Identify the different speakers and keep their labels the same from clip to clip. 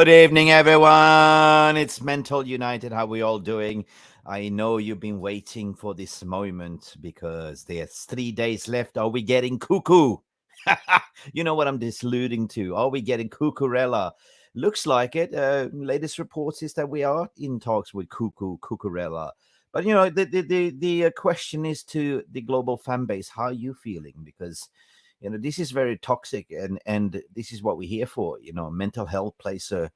Speaker 1: Good evening, everyone. It's Mental United. How are we all doing? I know you've been waiting for this moment because there's 3 days left. Are we getting cuckoo? You know what I'm alluding to. Are we getting Cucurella? Looks like it. Latest reports is that we are in talks with Cucurella. But, you know, the question is to the global fan base, how are you feeling? Because, you know, this is very toxic and this is what we're here for. You know, mental health plays a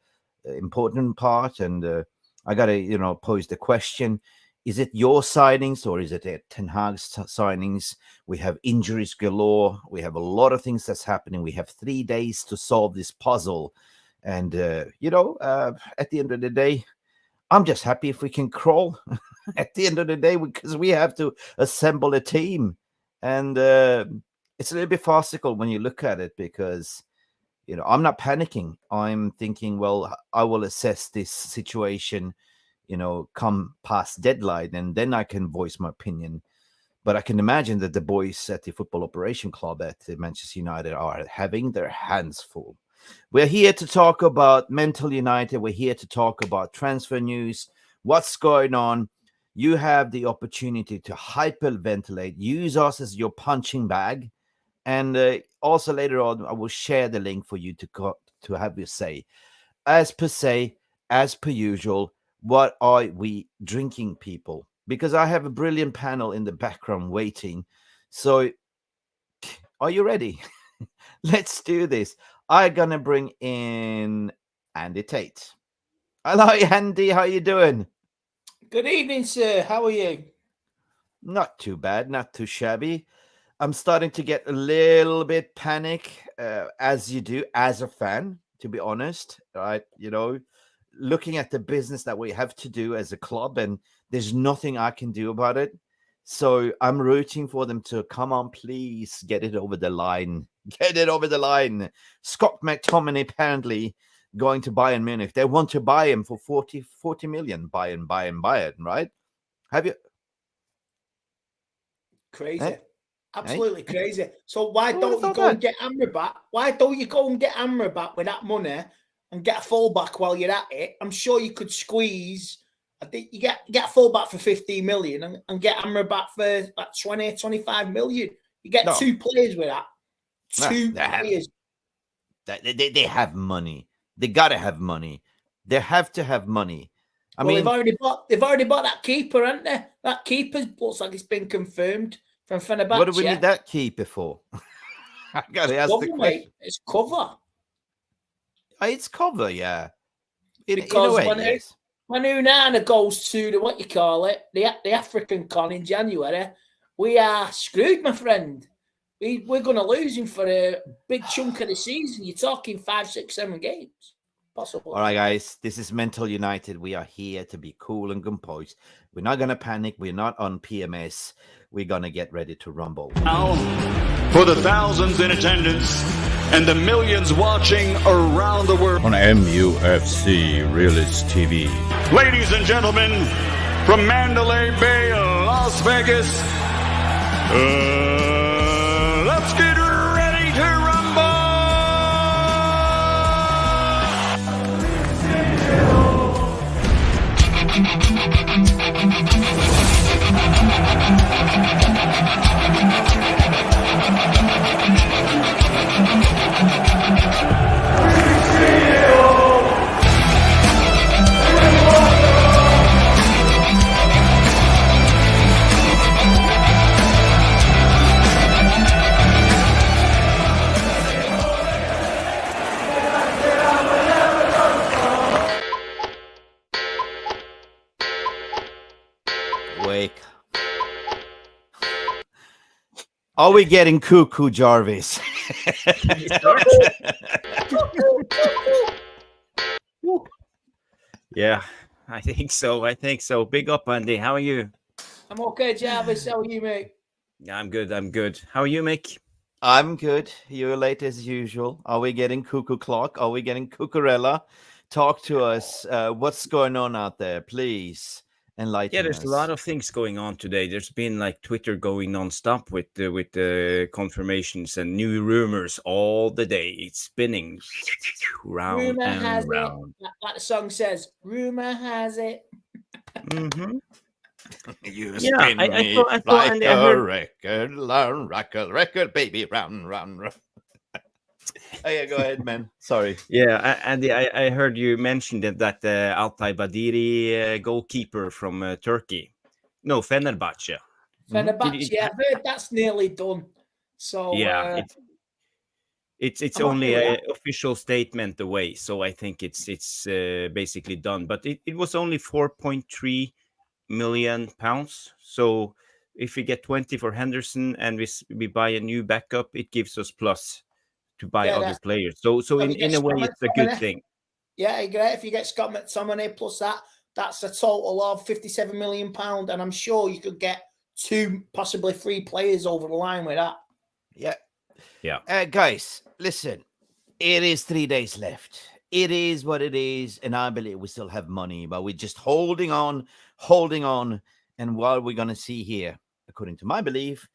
Speaker 1: important part. And I got to, you know, pose the question, is it your signings or is it tenhag's signings? We have injuries galore. We have a lot of things that's happening. We have 3 days to solve this puzzle. And, you know, at the end of the day, I'm just happy if we can crawl at the end of the day because we have to assemble a team. And it's a little bit farcical when you look at it because, you know, I'm not panicking. I'm thinking, well, I will assess this situation, you know, come past deadline, and then I can voice my opinion. But I can imagine that the boys at the Football Operation Club at Manchester United are having their hands full. We're here to talk about Mental United. We're here to talk about transfer news, what's going on. You have the opportunity to hyperventilate, use us as your punching bag. And also later on, I will share the link for you to have your say. As per usual, what are we drinking, people? Because I have a brilliant panel in the background waiting. So are you ready? Let's do this. I'm going to bring in Andy Tate. Hello, Andy. How you doing?
Speaker 2: Good evening, sir. How are you?
Speaker 1: Not too bad. Not too shabby. I'm starting to get a little bit panic, as you do, as a fan, to be honest. Right? You know, looking at the business that we have to do as a club, and there's nothing I can do about it. So I'm rooting for them to come on, please get it over the line. Get it over the line. Scott McTominay apparently going to Bayern Munich. They want to buy him for 40 million. Bayern, right? Have you?
Speaker 2: Crazy. Absolutely crazy. So why don't you go and get Amrabat? Why don't you go and get Amrabat with that money and get a fullback while you're at it? I'm sure you could squeeze. I think you get a fullback for 15 million and get Amrabat for like 20, 25 million. You get two players with that. Two players.
Speaker 1: They have money. They gotta have money. They have to have money. I mean,
Speaker 2: they've already bought that keeper, haven't they? That keeper looks like it's been confirmed from Fenerbahce.
Speaker 1: What do we need that keeper for? I gotta ask the question.
Speaker 2: Mate. It's cover.
Speaker 1: It's cover, yeah.
Speaker 2: Because when Unana goes to the African Con in January, we are screwed, my friend. We're going to lose him for a big chunk of the season. You're talking 5, 6, 7 games. Possible.
Speaker 1: All right, guys. This is Mental United. We are here to be cool and composed. We're not going to panic. We're not on PMS. We're going to get ready to rumble.
Speaker 3: Now, for the thousands in attendance and the millions watching around the world
Speaker 4: on Mufc Realist TV.
Speaker 3: Ladies and gentlemen, from Mandalay Bay, Las Vegas, let's get ready to rumble!
Speaker 1: Wake. Are we getting cuckoo, Jarvis?
Speaker 5: Yeah, I think so. Big up, Andy. How are you?
Speaker 2: I'm okay, Jarvis. How are you, mate?
Speaker 5: I'm good. How are you, Mick?
Speaker 1: I'm good. You're late as usual. Are we getting cuckoo clock? Are we getting Cucurella? Talk to us. What's going on out there, please?
Speaker 5: Yeah, there's a lot of things going on today. There's been like Twitter going non-stop with the confirmations and new rumors all the day. It's spinning. round
Speaker 2: Rumor
Speaker 5: and
Speaker 2: has
Speaker 5: round.
Speaker 2: it, like the song says, rumor has it.
Speaker 5: Mm-hmm.
Speaker 1: You
Speaker 5: Yeah,
Speaker 1: spin
Speaker 5: I
Speaker 1: me
Speaker 5: saw,
Speaker 1: like
Speaker 5: and I
Speaker 1: a
Speaker 5: heard.
Speaker 1: record, baby, round, round, round. Oh, yeah, go ahead, man. Sorry.
Speaker 5: Yeah, Andy, I heard you mention that Altay Badiri goalkeeper from Turkey. No, Fenerbahce.
Speaker 2: Fenerbahce, yeah, I've heard that's nearly done. So
Speaker 5: Yeah, it's
Speaker 2: I'm happy
Speaker 5: only
Speaker 2: with
Speaker 5: an
Speaker 2: that.
Speaker 5: official statement away, so I think it's basically done. But it was only 4.3 million pounds. So if we get 20 for Henderson and we buy a new backup, it gives us plus to buy
Speaker 2: Yeah,
Speaker 5: other players. So
Speaker 2: if you get
Speaker 5: in a way,
Speaker 2: Scott
Speaker 5: it's a good
Speaker 2: McTominay,
Speaker 5: thing.
Speaker 2: yeah, great. If you get Scott McTominay plus that's a total of £57 million, and I'm sure you could get 2, possibly 3 players over the line with that.
Speaker 5: Yeah.
Speaker 1: Guys, listen. It is 3 days left. It is what it is, and I believe we still have money, but we're just holding on. And what we're gonna see here, according to my belief,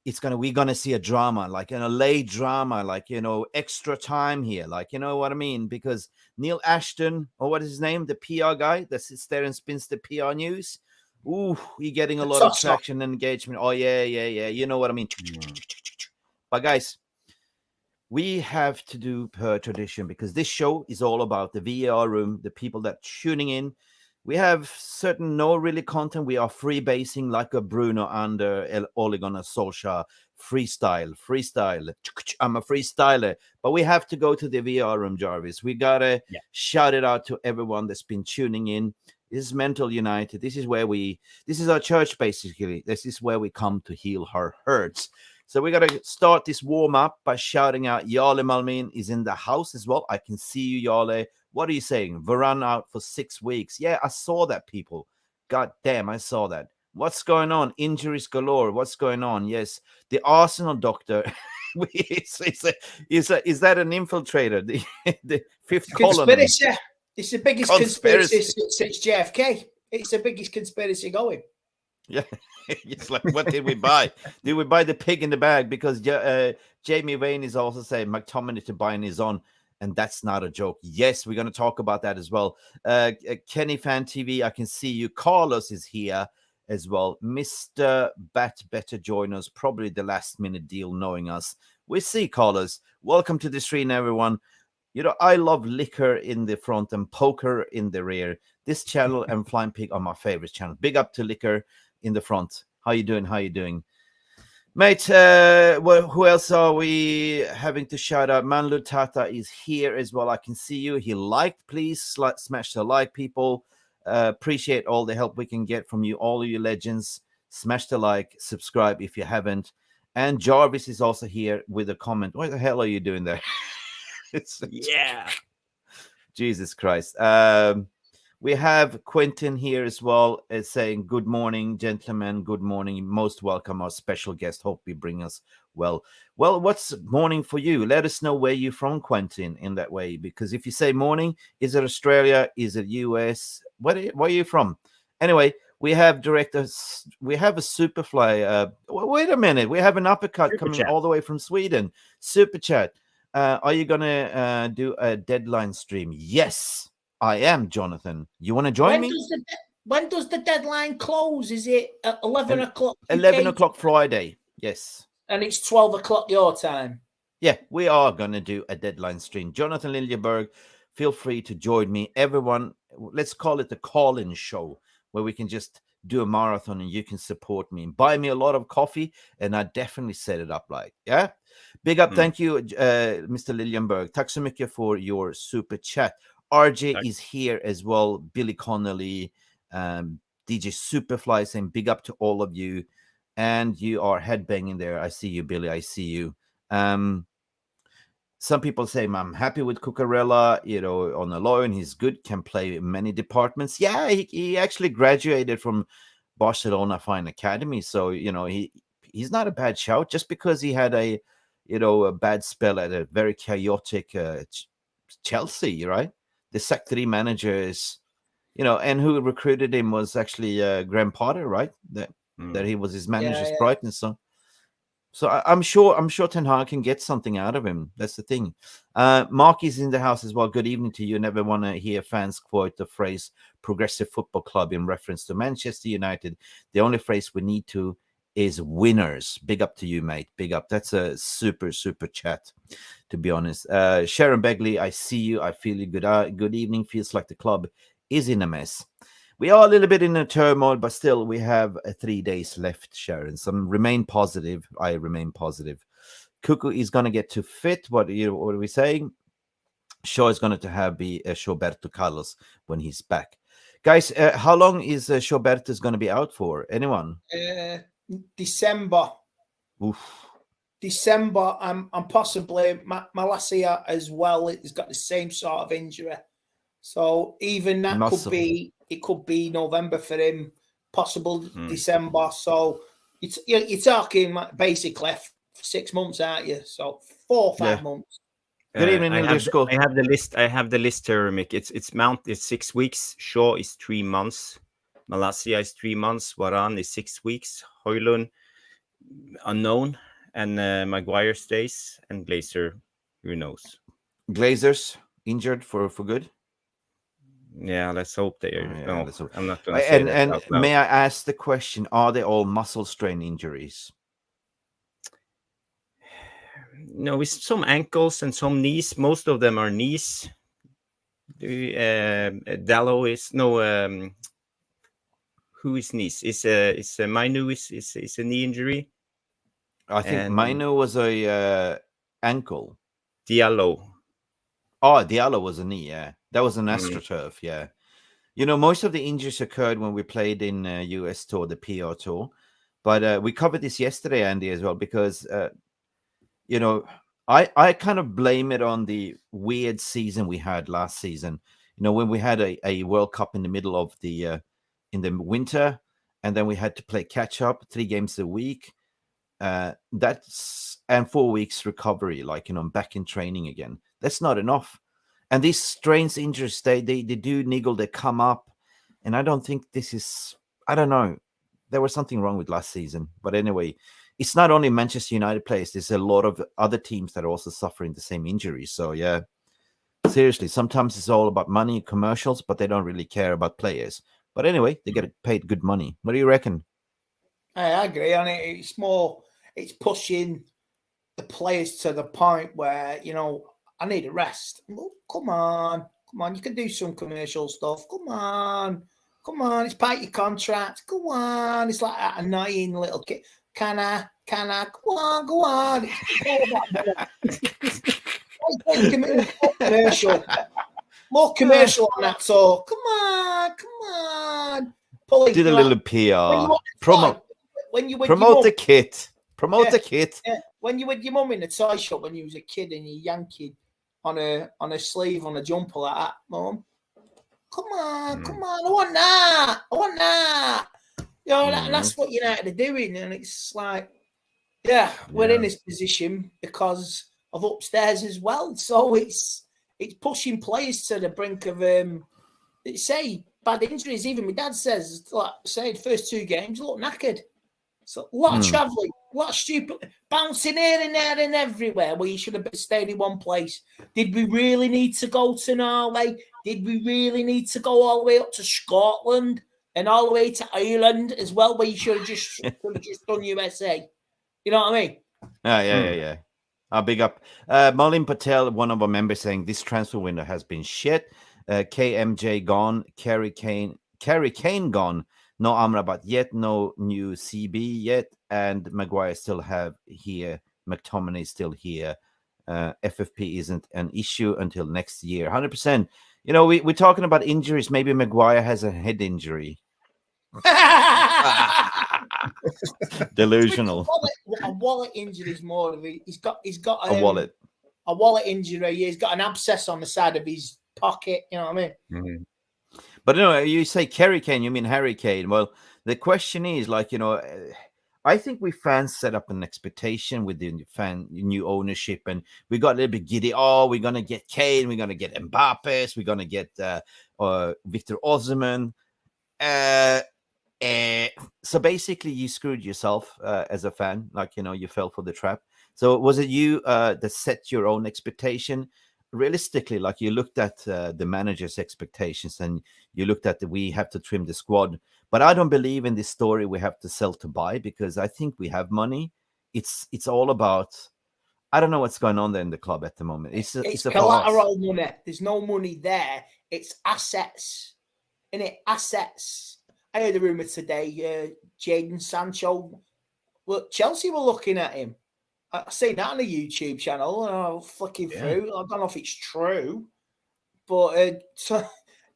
Speaker 1: we're gonna see a drama, like a late drama, like extra time here, like what I mean, because Neil Ashton, or what is his name, the PR guy that sits there and spins the PR news. Ooh, you're getting a lot of traction and engagement. Oh yeah, you know what I mean. But guys, we have to do per tradition, because this show is all about the VAR room, the people that tuning in. We have certain no really content. We are freebasing like a Bruno under Ole Gunnar Solskjaer. Freestyle. I'm a freestyler. But we have to go to the VAR room, Jarvis. We got to shout it out to everyone that's been tuning in. This is Mental United. This is our church, basically. This is where we come to heal our hurts. So we got to start this warm-up by shouting out, Jarle Malmin is in the house as well. I can see you, Jarle. What are you saying? Varane out for 6 weeks. Yeah, I saw that, people. God damn, I saw that. What's going on? Injuries galore. What's going on? Yes, the Arsenal doctor. Is that an infiltrator? The fifth column.
Speaker 2: Conspiracy. It's the biggest conspiracy since JFK. It's the biggest conspiracy going.
Speaker 1: Yeah, it's like, what did we buy? Did we buy the pig in the bag? Because Jamie Vane is also saying McTominay to buy on his own, and that's not a joke. Yes, we're going to talk about that as well. Kenny Fan TV, I can see you. Carlos is here as well. Mr. Bat better join us. Probably the last minute deal, knowing us. We see Carlos. Welcome to the stream, everyone. I love liquor in the front and poker in the rear. This channel and Flying Pig are my favorite channel. Big up to liquor in the front. How you doing, mate? Who else are we having to shout out? Manlu Tata is here as well. I can see you. He liked. Please smash the like, people. Appreciate all the help we can get from you, all of you legends. Smash the like, subscribe if you haven't. And Jarvis is also here with a comment. What the hell are you doing there? Jesus Christ. We have Quentin here as well, saying, good morning, gentlemen. Good morning. Most welcome, our special guest. Hope you bring us well. Well, what's morning for you? Let us know where you're from, Quentin, in that way. Because if you say morning, is it Australia? Is it US? Where are you from? Anyway, we have directors. We have a Superfly. Wait a minute. We have an uppercut coming all the way from Sweden. Super Chat. Are you going to do a deadline stream? Yes. I am, Jonathan. You want to join me?
Speaker 2: When does the deadline close? Is it at 11 o'clock?
Speaker 1: 11 o'clock Friday, yes.
Speaker 2: And it's 12 o'clock your time?
Speaker 1: Yeah, we are going to do a deadline stream. Jonathan Liljeberg, feel free to join me. Everyone, let's call it the call-in show, where we can just do a marathon and you can support me. Buy me a lot of coffee, and I definitely set it up like, yeah? Big up, thank you, Mr. Liljenberg. Tack så mycket for your super chat. RJ is here as well. Billy Connolly, DJ Superfly saying big up to all of you. And you are headbanging there. I see you, Billy. I see you. Some people say I'm happy with Cucurella, on the loan. He's good, can play in many departments. Yeah, he actually graduated from Barcelona Fine Academy. So, he's not a bad shout, just because he had a bad spell at a very chaotic Chelsea, right? The Sec 3 manager is, and who recruited him was actually Graham Potter, right? That he was his manager's Brighton. So, So I'm sure Ten Hag can get something out of him. That's the thing. Mark is in the house as well. Good evening to you. Never want to hear fans quote the phrase "progressive football club" in reference to Manchester United. The only phrase we need to is winners. Big up to you, mate. Big up. That's a super chat, to be honest. Sharon Begley, I see you. I feel you. Good evening. Feels like the club is in a mess. We are a little bit in a turmoil, but still, we have 3 days left, Sharon. So remain positive. I remain positive. Cuckoo is going to get to fit. What are we saying? Shaw is going to have be Roberto Carlos when he's back. Guys, how long is Roberto going to be out for? Anyone?
Speaker 2: December.
Speaker 1: Oof.
Speaker 2: December. And possibly Malacia as well. He's got the same sort of injury. So even that could be November for him, possible December. So you're talking basically 6 months, aren't you? So 4 or 5 months.
Speaker 1: Good evening,
Speaker 5: I have the list. I have the list here, Mick. It's Mount is 6 weeks. Shaw is 3 months. Malacia is 3 months. Varane is 6 weeks. Højlund unknown, and Maguire stays, and Glazer, who knows?
Speaker 1: Glazer's injured for good.
Speaker 5: Yeah, let's hope they are.
Speaker 1: Yeah, let's hope.
Speaker 5: I'm not going to say that.
Speaker 1: And may I ask the question: are they all muscle strain injuries?
Speaker 5: No, with some ankles and some knees. Most of them are knees. Dallo is no. Who is knees? Is Mainu is a knee injury.
Speaker 1: I think Mainu was a ankle.
Speaker 5: Diallo.
Speaker 1: Oh, Diallo was a knee. Yeah, that was an AstroTurf. Yeah, most of the injuries occurred when we played in US Tour, the PR Tour. But we covered this yesterday, Andy, as well, because I kind of blame it on the weird season we had last season. When we had a World Cup in the middle of the in the winter, and then we had to play catch up 3 games a week. And 4 weeks recovery, back in training again. That's not enough. And these strange injuries, they do niggle, they come up. And I don't think this is, I don't know. There was something wrong with last season. But anyway, it's not only Manchester United players. There's a lot of other teams that are also suffering the same injuries. So, yeah, seriously, sometimes it's all about money, commercials, but they don't really care about players. But anyway, they get paid good money. What do you reckon?
Speaker 2: I agree on it. It's pushing the players to the point where, I need a rest. Oh, come on. You can do some commercial stuff. Come on. It's part of your contract. Go on. It's like that annoying little kid. Can I? Go on. Commercial. More commercial on that. So come on.
Speaker 1: Did a little PR. Promote the kit. Promote the kit.
Speaker 2: Yeah. When you with your mum in the toy shop when you was a kid and you yanking on a sleeve on a jumper like that, Mum. Come on. I want that. That's what United are doing, and it's like, we're in this position because of upstairs as well. So it's pushing players to the brink of say bad injuries. Even my dad says, the first 2 games look knackered. So a lot of travelling, a lot of stupid bouncing here and there and everywhere where you should have stayed in one place. Did we really need to go to Norway? Did we really need to go all the way up to Scotland and all the way to Ireland as well, where you should have just done USA? You know what I mean?
Speaker 1: Yeah. I'll big up. Malin Patel, one of our members, saying this transfer window has been shit. KMJ gone. Kerry Kane gone. No Amrabat yet. No new CB yet. And Maguire still have here. McTominay still here. FFP isn't an issue until next year. 100%. We're talking about injuries. Maybe Maguire has a head injury. Delusional.
Speaker 2: A wallet injury is more of it. He's got
Speaker 1: a wallet.
Speaker 2: A wallet injury. He's got an abscess on the side of his pocket. You know what I mean?
Speaker 1: Mm-hmm. But you say Kerry Kane, you mean Harry Kane. Well, the question is, I think we fans set up an expectation with the new ownership, and we got a little bit giddy. Oh, we're gonna get Kane, we're gonna get Mbappe, we're gonna get Victor Osimhen. So basically, you screwed yourself as a fan. Like, you fell for the trap. So was it you that set your own expectation? Realistically, like you looked at the manager's expectations and you looked at we have to trim the squad. But I don't believe in this story we have to sell to buy, because I think we have money. It's all about, I don't know what's going on there in the club at the moment. It's a
Speaker 2: collateral money. There's no money there. It's assets. Innit? Assets. I heard a rumour today, Jadon Sancho. Look, Chelsea were looking at him. I seen that on a YouTube channel, and I was flicking through. I don't know if it's true, but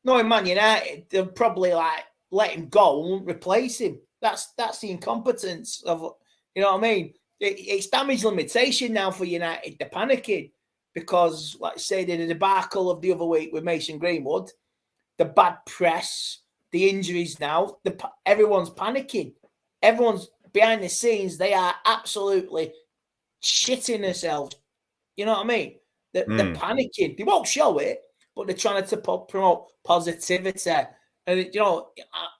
Speaker 2: knowing Man United, they'll probably like let him go and replace him. That's the incompetence of, you know what I mean? It's damage limitation now for United. They're panicking because, like I say, the debacle of the other week with Mason Greenwood, the bad press, the injuries now, everyone's panicking. Everyone's behind the scenes. They are absolutely shitting themselves. You know what I mean? They're panicking. They won't show it, but they're trying to promote positivity. And,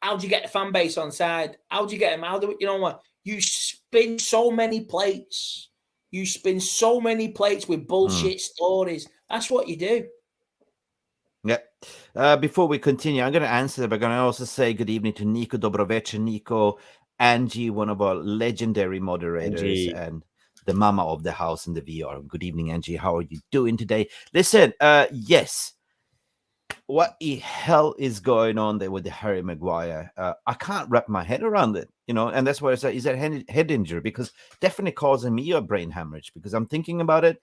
Speaker 2: how do you get the fan base on side? How do you get them? How do you know what? You spin so many plates. You spin so many plates with bullshit stories. That's what you do.
Speaker 1: Yeah. Before we continue, I'm going to answer that. But I'm going to also say good evening to Nico Dobrovecher, Nico, Angie, one of our legendary moderators, and the mama of the house in the VR. Good evening, Angie. How are you doing today? Listen, yes. What the hell is going on there with the Harry Maguire? I can't wrap my head around it, and that's why I say, is that head injury? Because definitely causing me a brain hemorrhage, because I'm thinking about it.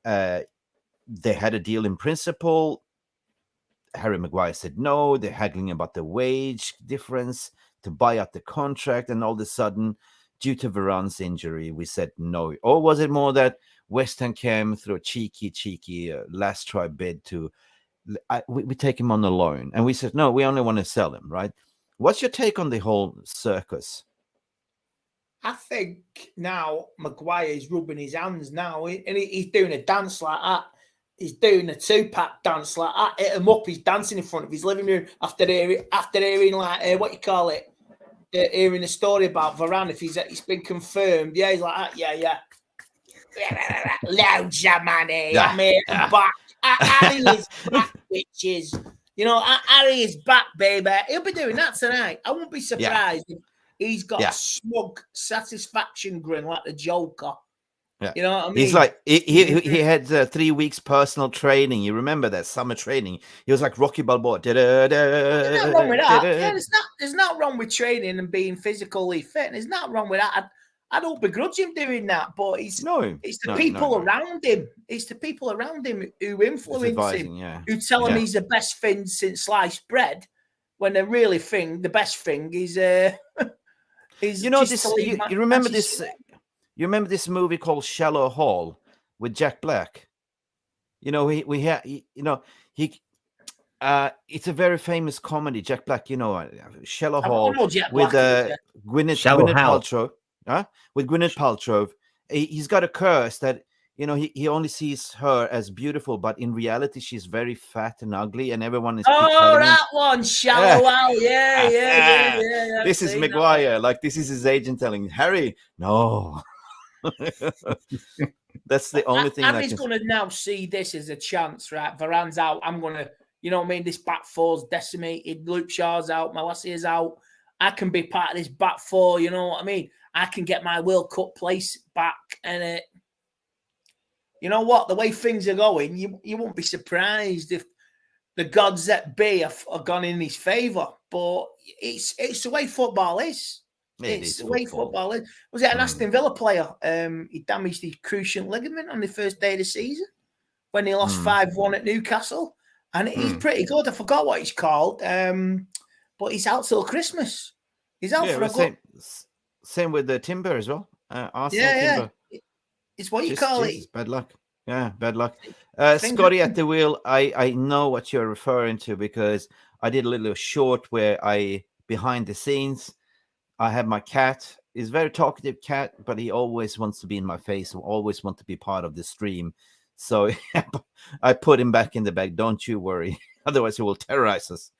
Speaker 1: They had a deal in principle. Harry Maguire said no. They're haggling about the wage difference to buy out the contract, and all of a sudden, due to Varane's injury, we said no. Or was it more that West Ham came through a cheeky last try bid to we take him on a loan, and we said no, we only want to sell him, right? What's your take on the whole circus?
Speaker 2: I think now Maguire is rubbing his hands now, and he's doing a dance like that. He's doing a 2-pack dance like that. Hit him up. He's dancing in front of his living room after hearing like what you call it, hearing the story about Varane. If it's been confirmed, yeah, he's like that. Yeah. Loads of money. I made him back. Harry is back, bitches. Harry is back, baby. He'll be doing that tonight. I won't be surprised if he's got a smug satisfaction grin like the Joker.
Speaker 1: Yeah.
Speaker 2: You know what I mean?
Speaker 1: He's like, he had 3 weeks personal training. You remember that summer training? He was like Rocky Balboa.
Speaker 2: There's nothing wrong with that. Yeah, there's not wrong with training and being physically fit. There's not wrong with that. I don't begrudge him doing that, but it's the people around him. It's the people around him who influence him, who tell him he's the best thing since sliced bread, when the really the best thing is
Speaker 1: this. You remember this? You remember this movie called Shallow Hall with Jack Black? It's a very famous comedy. Jack Black, Shallow Hall with Gwyneth Paltrow. With Gwyneth Paltrow, he's got a curse that he only sees her as beautiful, but in reality she's very fat and ugly, and everyone is
Speaker 2: one Shallow Hall, yeah.
Speaker 1: This is Maguire, like this is his agent telling Harry, no. That's the only thing.
Speaker 2: Harry's going to now see this as a chance, right? Varane's out. I'm going to, this back four's decimated. Luke Shaw's out. Malassia's out. I can be part of this back four. You know what I mean? I can get my World Cup place back. And you know what? The way things are going, you won't be surprised if the gods that be are gone in his favour. But it's the way football is. It's the way football is. Was it an Aston Villa player? He damaged his cruciate ligament on the first day of the season when he lost 5-1 at Newcastle. And he's pretty good. I forgot what he's called. But he's out till Christmas. He's out for a good.
Speaker 1: Same with the Timber as well. Timber.
Speaker 2: It's what you call it.
Speaker 1: Bad luck. Yeah, bad luck. Scotty at the wheel. I know what you're referring to, because I did a little short where behind the scenes, I have my cat. He's a very talkative cat, but he always wants to be in my face and always want to be part of the stream. So I put him back in the bag. Don't you worry. Otherwise, he will terrorize us.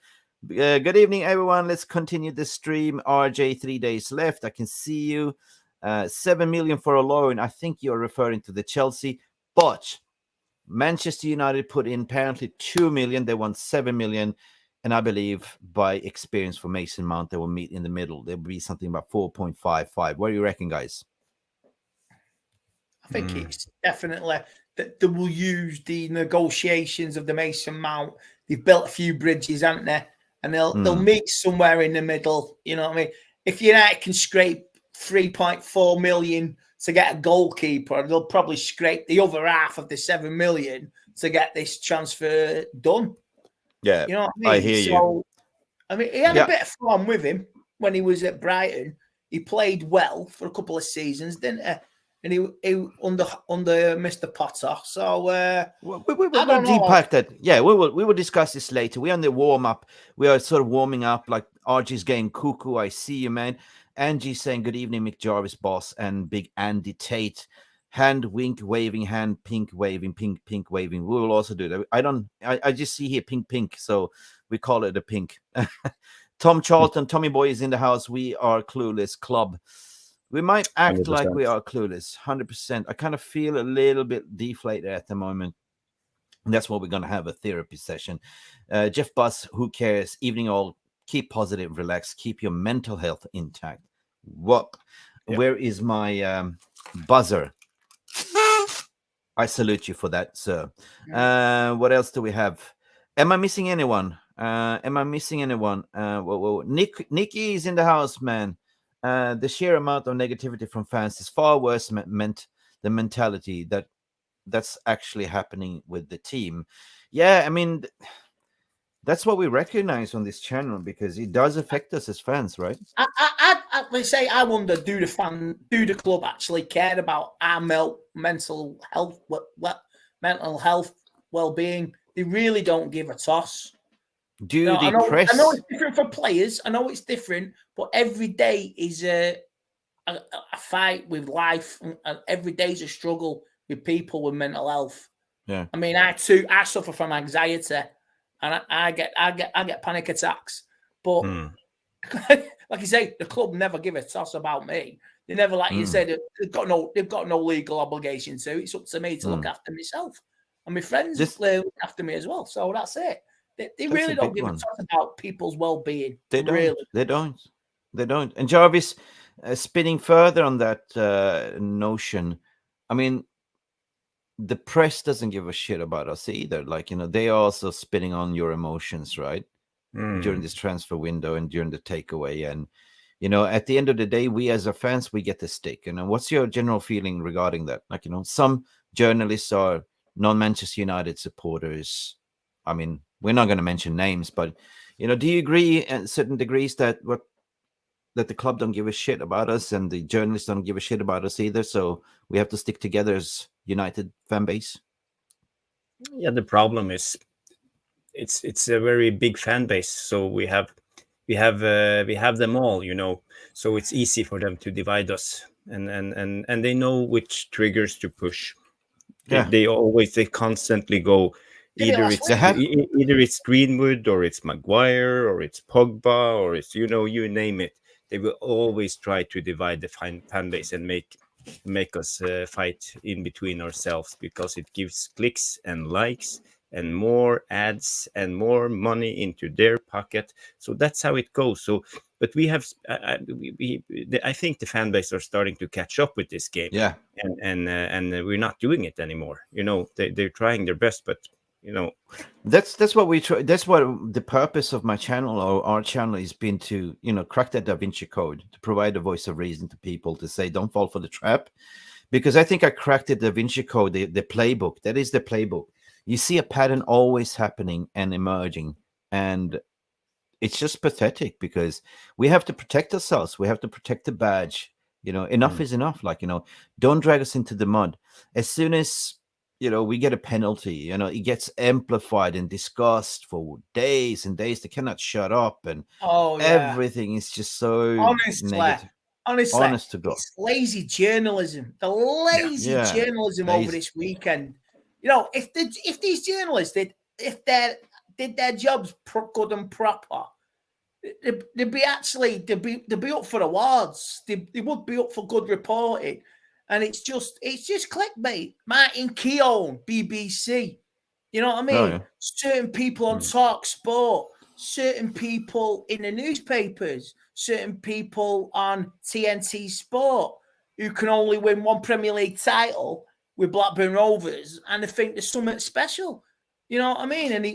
Speaker 1: Good evening, everyone. Let's continue the stream. RJ, 3 days left. I can see you. 7 million for a loan. I think you're referring to the Chelsea, but Manchester United put in apparently 2 million. They want 7 million. And I believe by experience for Mason Mount, they will meet in the middle. There will be something about 4.55. What do you reckon, guys?
Speaker 2: I think it's definitely that they will use the negotiations of the Mason Mount. They've built a few bridges, haven't they? And they'll meet somewhere in the middle. You know what I mean? If United can scrape 3.4 million to get a goalkeeper, they'll probably scrape the other half of the 7 million to get this transfer done.
Speaker 1: Yeah,
Speaker 2: you know what I mean?
Speaker 1: I hear you.
Speaker 2: I mean, he had a bit of fun with him when he was at Brighton. He played well for a couple of seasons, didn't he? And he under Mr. Potter. So
Speaker 1: we'll depack that. Yeah, we will discuss this later. We're on the warm up. We are sort of warming up. Like RG's game, Cuckoo. I see you, man. Angie saying good evening, Mick, Jarvis, boss, and big Andy Tate. Hand wink waving, hand pink waving, pink waving. We will also do that. I just see here pink. So we call it a pink. Tom Charlton, Tommy Boy is in the house. We are Clueless Club. We might act
Speaker 5: 100%.
Speaker 1: like we are clueless. 100%. I kind of feel a little bit deflated at the moment. And that's what we're going to have a therapy session. Jeff Buss, who cares? Evening all. Keep positive, relax. Keep your mental health intact. What? Yep. Where is my buzzer? I salute you for that, sir. What else do we have? Am I missing anyone? Well, Nicky is in the house, man. The sheer amount of negativity from fans is far worse meant the mentality that's actually happening with the team. Yeah, I mean, that's what we recognize on this channel because it does affect us as fans, right?
Speaker 2: I wonder, do the club actually care about our mental health, well-being? They really don't give a toss.
Speaker 1: I know
Speaker 2: it's different for players. I know it's different, but every day is a fight with life, and every day is a struggle with people with mental health.
Speaker 1: Yeah,
Speaker 2: I mean, I suffer from anxiety, and I get panic attacks. But like you say, the club never give a toss about me. They never, like you said, they've got no legal obligation to. It's up to me to look after myself, and my friends look after me as well. So that's it. They really don't give a toss about people's well-being. They don't.
Speaker 1: And Jarvis, spinning further on that notion, I mean, the press doesn't give a shit about us either. Like, they are also spinning on your emotions, right? During this transfer window and during the takeaway. And, at the end of the day, we as a fans, we get the stick. And what's your general feeling regarding that? Like, some journalists are non-Manchester United supporters. I mean, we're not going to mention names, but, do you agree at certain degrees that the club don't give a shit about us and the journalists don't give a shit about us either? So we have to stick together as United fan base?
Speaker 5: Yeah, the problem is it's a very big fan base. So we have them all, so it's easy for them to divide us and they know which triggers to push. They constantly go, either it's Greenwood or it's Maguire or it's Pogba or it's you name it. They will always try to divide the fan base and make us fight in between ourselves because it gives clicks and likes and more ads and more money into their pocket. So that's how it goes. So, but we have, I think the fan base are starting to catch up with this game.
Speaker 1: Yeah,
Speaker 5: and we're not doing it anymore. They're trying their best, but
Speaker 1: that's what we try. That's what the purpose of my channel or our channel has been to crack that Da Vinci Code, to provide a voice of reason to people, to say don't fall for the trap, because I think I cracked the Da Vinci Code, the playbook. That is the playbook. You see a pattern always happening and emerging, and it's just pathetic because we have to protect ourselves. We have to protect the badge. Enough is enough. Like, don't drag us into the mud. As soon as we get a penalty, it gets amplified and discussed for days and days. They cannot shut up, and everything is just so negative.
Speaker 2: Honest to God, it's lazy journalism. The lazy journalism over this weekend. If these journalists, if they're did their jobs good and proper, they'd be up for awards. They would be up for good reporting. And it's just clickbait. Martin Keown, BBC. You know what I mean?
Speaker 1: Oh, yeah.
Speaker 2: Certain people on Talk Sport, certain people in the newspapers, certain people on TNT Sport who can only win one Premier League title with Blackburn Rovers, and they think there's something special. You know what I mean? And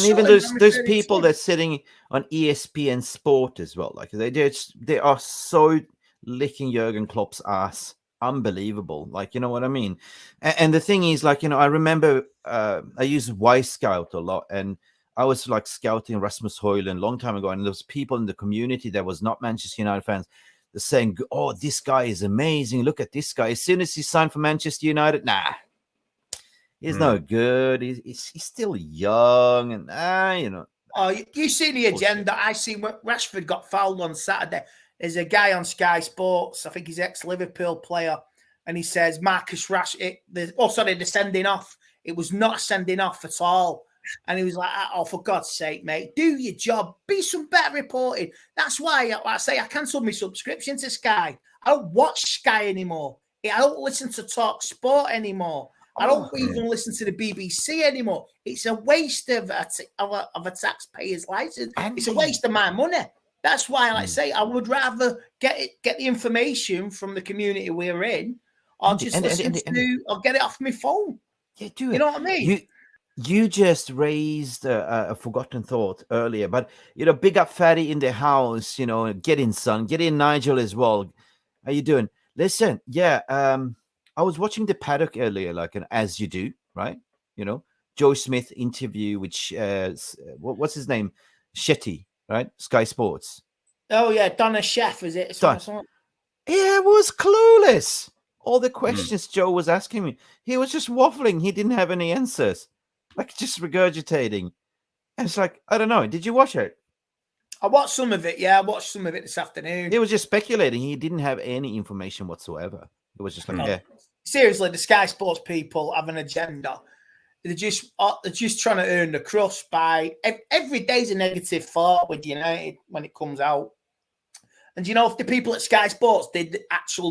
Speaker 1: even those people that's sitting on ESPN Sport as well, like they are so licking Jurgen Klopp's ass. Unbelievable. Like, you know what I mean? And the thing is, like, you know, I remember I used Y Scout a lot, and I was like scouting Rasmus Højlund a long time ago, and there was people in the community that was not Manchester United fans. They're saying, oh, this guy is amazing. Look at this guy. As soon as he signed for Manchester United, nah, he's no good. He's still young, and you know.
Speaker 2: Oh, you see the agenda. I see when Rashford got fouled on Saturday. There's a guy on Sky Sports, I think he's ex-Liverpool player, and he says Marcus Rashford. The sending off. It was not a sending off at all. And he was like, oh, for God's sake, mate, do your job. Be some better reporting. That's why I say I cancelled my subscription to Sky. I don't watch Sky anymore. I don't listen to Talk Sport anymore. I don't even listen to the BBC anymore. It's a waste of a taxpayer's license. It's a waste of my money. That's why, like I say, I would rather get the information from the community we're in, or or get it off my phone.
Speaker 1: Yeah, do it.
Speaker 2: You know what I mean?
Speaker 1: You just raised a forgotten thought earlier, but, you know, big up Fatty in the house, you know, get in, son. Get in, Nigel, as well. How you doing? Listen, yeah, I was watching the Paddock earlier, like as you do, right? You know, Joe Smith interview, which, what's his name? Shetty, right? Sky Sports.
Speaker 2: Oh, yeah, Donna Chef, is it?
Speaker 1: Yeah, it was clueless. All the questions Joe was asking me, he was just waffling. He didn't have any answers. Like, just regurgitating. And it's like, I don't know. Did you watch it?
Speaker 2: I watched some of it. Yeah, I watched some of it this afternoon.
Speaker 1: He was just speculating. He didn't have any information whatsoever. It was just like, yeah.
Speaker 2: Seriously, the Sky Sports people have an agenda. They're just trying to earn the crust by every day's a negative thought with United when it comes out. And, you know, if the people at Sky Sports did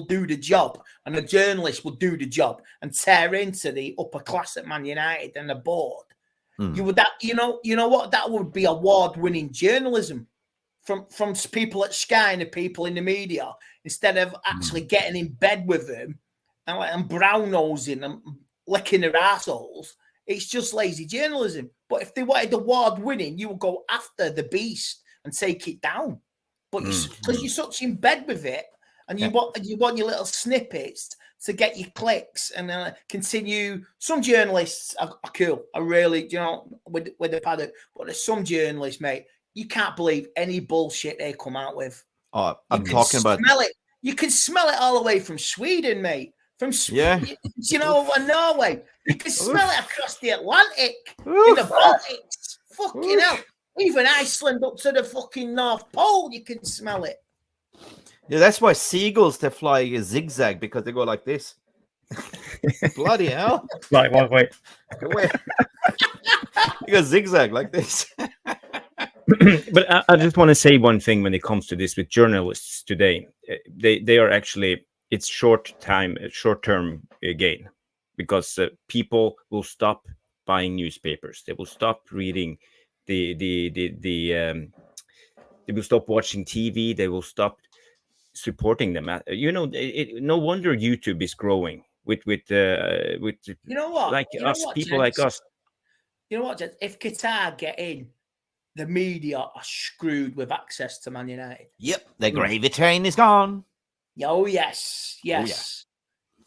Speaker 2: do the job, and the journalists would do the job and tear into the upper class at Man United and the board, you know what? That would be award-winning journalism from people at Sky and the people in the media, instead of actually getting in bed with them and brown-nosing and licking their assholes. It's just lazy journalism. But if they wanted award-winning, you would go after the beast and take it down. But because you're such in bed with it, and you want your little snippets to get your clicks and continue. Some journalists are cool. I really, you know, with the Paddock. But there's some journalists, mate, you can't believe any bullshit they come out with.
Speaker 1: Oh, I'm talking about.
Speaker 2: You can smell it all the way from Sweden, mate. From Norway. You can smell it across the Atlantic, in the Baltics. Fucking hell. Even Iceland up to the fucking North Pole, you can smell it.
Speaker 1: Yeah, that's why seagulls, they fly a zigzag, because they go like this. Bloody hell.
Speaker 5: Like, wait.
Speaker 1: You go zigzag like this.
Speaker 5: But I just want to say one thing when it comes to this with journalists today. They are actually, it's short-term gain, because people will stop buying newspapers. They will stop reading they will stop watching TV. They will stop supporting them. You know, no wonder YouTube is growing with you
Speaker 2: know what,
Speaker 5: like people like us.
Speaker 2: You know what? If Qatar get in, the media are screwed with access to Man United.
Speaker 1: Yep, the gravy train is gone.
Speaker 2: Oh yes. Oh, yeah.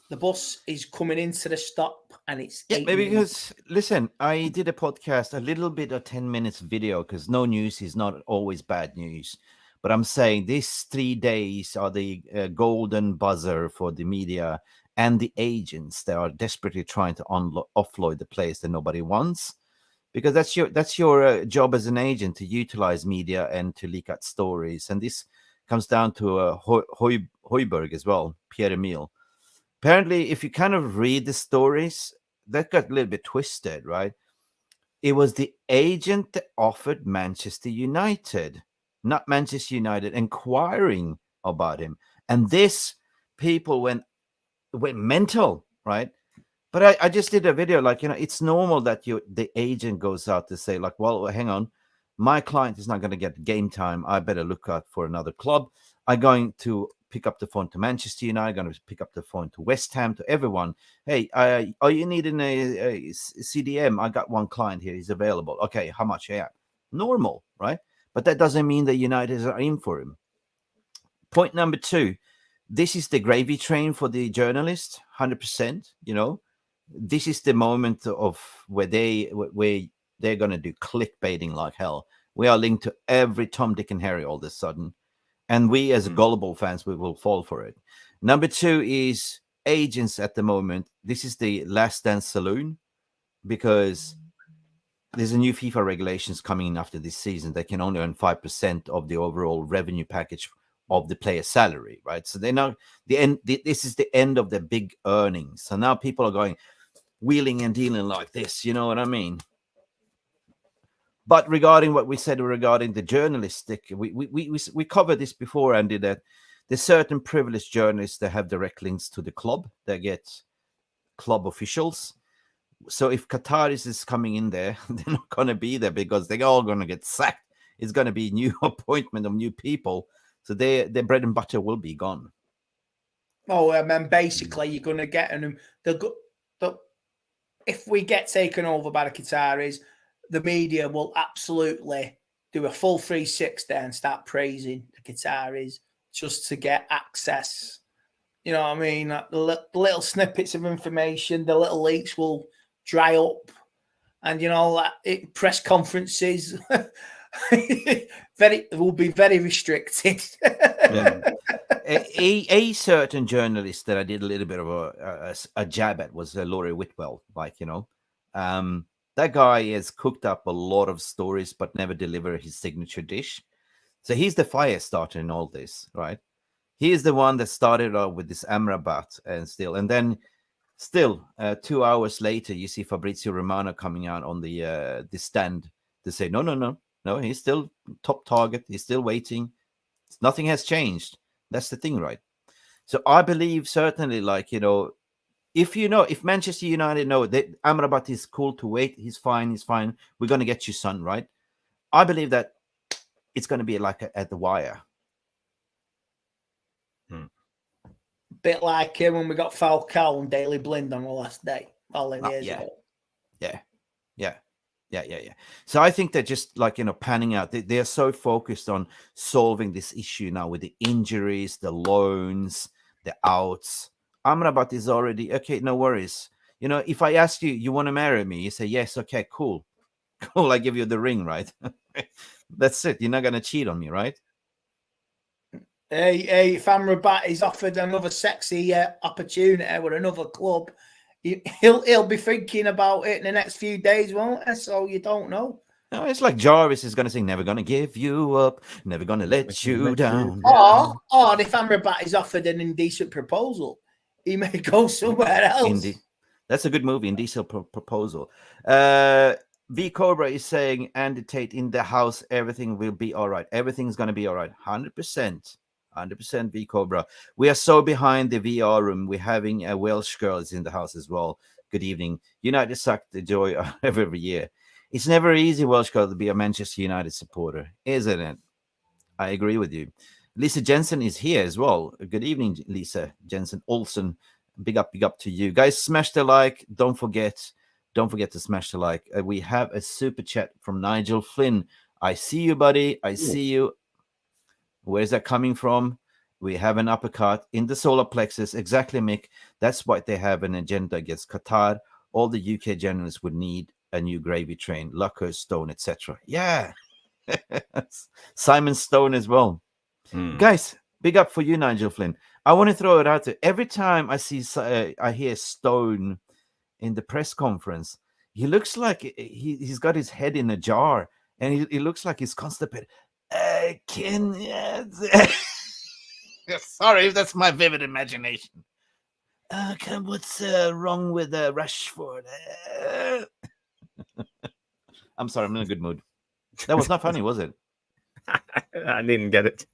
Speaker 2: The bus is coming into the stop, and it's
Speaker 1: maybe because, listen, I did a podcast, a little bit of 10 minutes video, because no news is not always bad news. But I'm saying these 3 days are the golden buzzer for the media and the agents that are desperately trying to offload the players that nobody wants, because that's your job as an agent, to utilize media and to leak out stories. And this comes down to Højbjerg as well, Pierre-Emile. Apparently, if you kind of read the stories, that got a little bit twisted, right? It was the agent that offered Manchester United, not Manchester United, inquiring about him. And this people went mental, right? But I just did a video, like, it's normal that the agent goes out to say, like, well, hang on, my client is not going to get game time. I better look out for another club. I'm going to pick up the phone to Manchester United, going to pick up the phone to West Ham, to everyone. Hey, are you needing a CDM? I got one client here. He's available. Okay, how much? Yeah, normal, right? But that doesn't mean that United are in for him. Point number 2, this is the gravy train for the journalist, 100%, This is the moment of where they're going to do clickbaiting like hell. We are linked to every Tom, Dick, and Harry all of a sudden. And we, as gullible fans, we will fall for it. Number 2 is agents at the moment. This is the last dance saloon, because there's a new FIFA regulations coming in after this season. They can only earn 5% of the overall revenue package of the player's salary, right? So they're now this is the end of the big earnings. So now people are going wheeling and dealing like this, you know what I mean? But regarding what we said regarding the journalistic, we covered this before, Andy, that there's certain privileged journalists that have direct links to the club, that get club officials. So if Qataris is coming in there, they're not going to be there because they're all going to get sacked. It's going to be new appointment of new people. So their bread and butter will be gone.
Speaker 2: Oh, and then basically you're going to get them. If we get taken over by the Qataris, the media will absolutely do a full 360 and start praising the Qataris just to get access. You know what I mean? The little snippets of information, the little leaks will dry up, and press conferences will be very restricted.
Speaker 1: A certain journalist that I did a little bit of a jab at was Laurie Whitwell. That guy has cooked up a lot of stories, but never delivered his signature dish. So he's the fire starter in all this, right? He is the one that started out with this Amrabat and then 2 hours later, you see Fabrizio Romano coming out on the stand to say, no, he's still top target. He's still waiting. Nothing has changed. That's the thing, right? So I believe certainly, if Manchester United know that Amrabat is cool to wait, he's fine, we're going to get you, son, right? I believe that it's going to be like at the wire.
Speaker 2: Bit like when we got Falcao and Daley Blind on the last day, all in years ago.
Speaker 1: Yeah. So I think they're just panning out. They are so focused on solving this issue now with the injuries, the loans, the outs. Amrabat is already okay. No worries. If I ask you, you want to marry me? You say yes. Okay, cool. I give you the ring, right? That's it. You're not going to cheat on me, right?
Speaker 2: Hey, if Amrabat is offered another sexy opportunity with another club, he'll be thinking about it in the next few days, won't he? So you don't know.
Speaker 1: No, it's like Jarvis is going to sing, never going to give you up, never going to let you down.
Speaker 2: Or if Amrabat is offered an indecent proposal, he may go somewhere else.
Speaker 1: That's a good movie, Indecent Proposal. V Cobra is saying, Andy Tate in the house, everything will be all right. Everything's going to be all right. 100%. 100% V Cobra. We are so behind the VR room. We're having Welsh girls in the house as well. Good evening. United suck the joy of every year. It's never easy, Welsh girl, to be a Manchester United supporter, isn't it? I agree with you. Lisa Jensen is here as well. Good evening, Lisa Jensen Olsen. Big up to you guys. Smash the like. Don't forget to smash the like. We have a super chat from Nigel Flynn. I see you, buddy. I see you. Where's that coming from? We have an uppercut in the solar plexus. Exactly, Mick. That's why they have an agenda against Qatar. All the UK journalists would need a new gravy train, Lucker, Stone, etc. Yeah. Simon Stone as well. Guys, big up for you, Nigel Flynn. I want to throw it out there. Every time I hear Stone in the press conference, he looks like he's got his head in a jar, and he looks like he's constipated. Sorry, that's my vivid imagination. What's wrong with Rashford? I'm sorry, I'm in a good mood. That was not funny, was it?
Speaker 5: I didn't get it.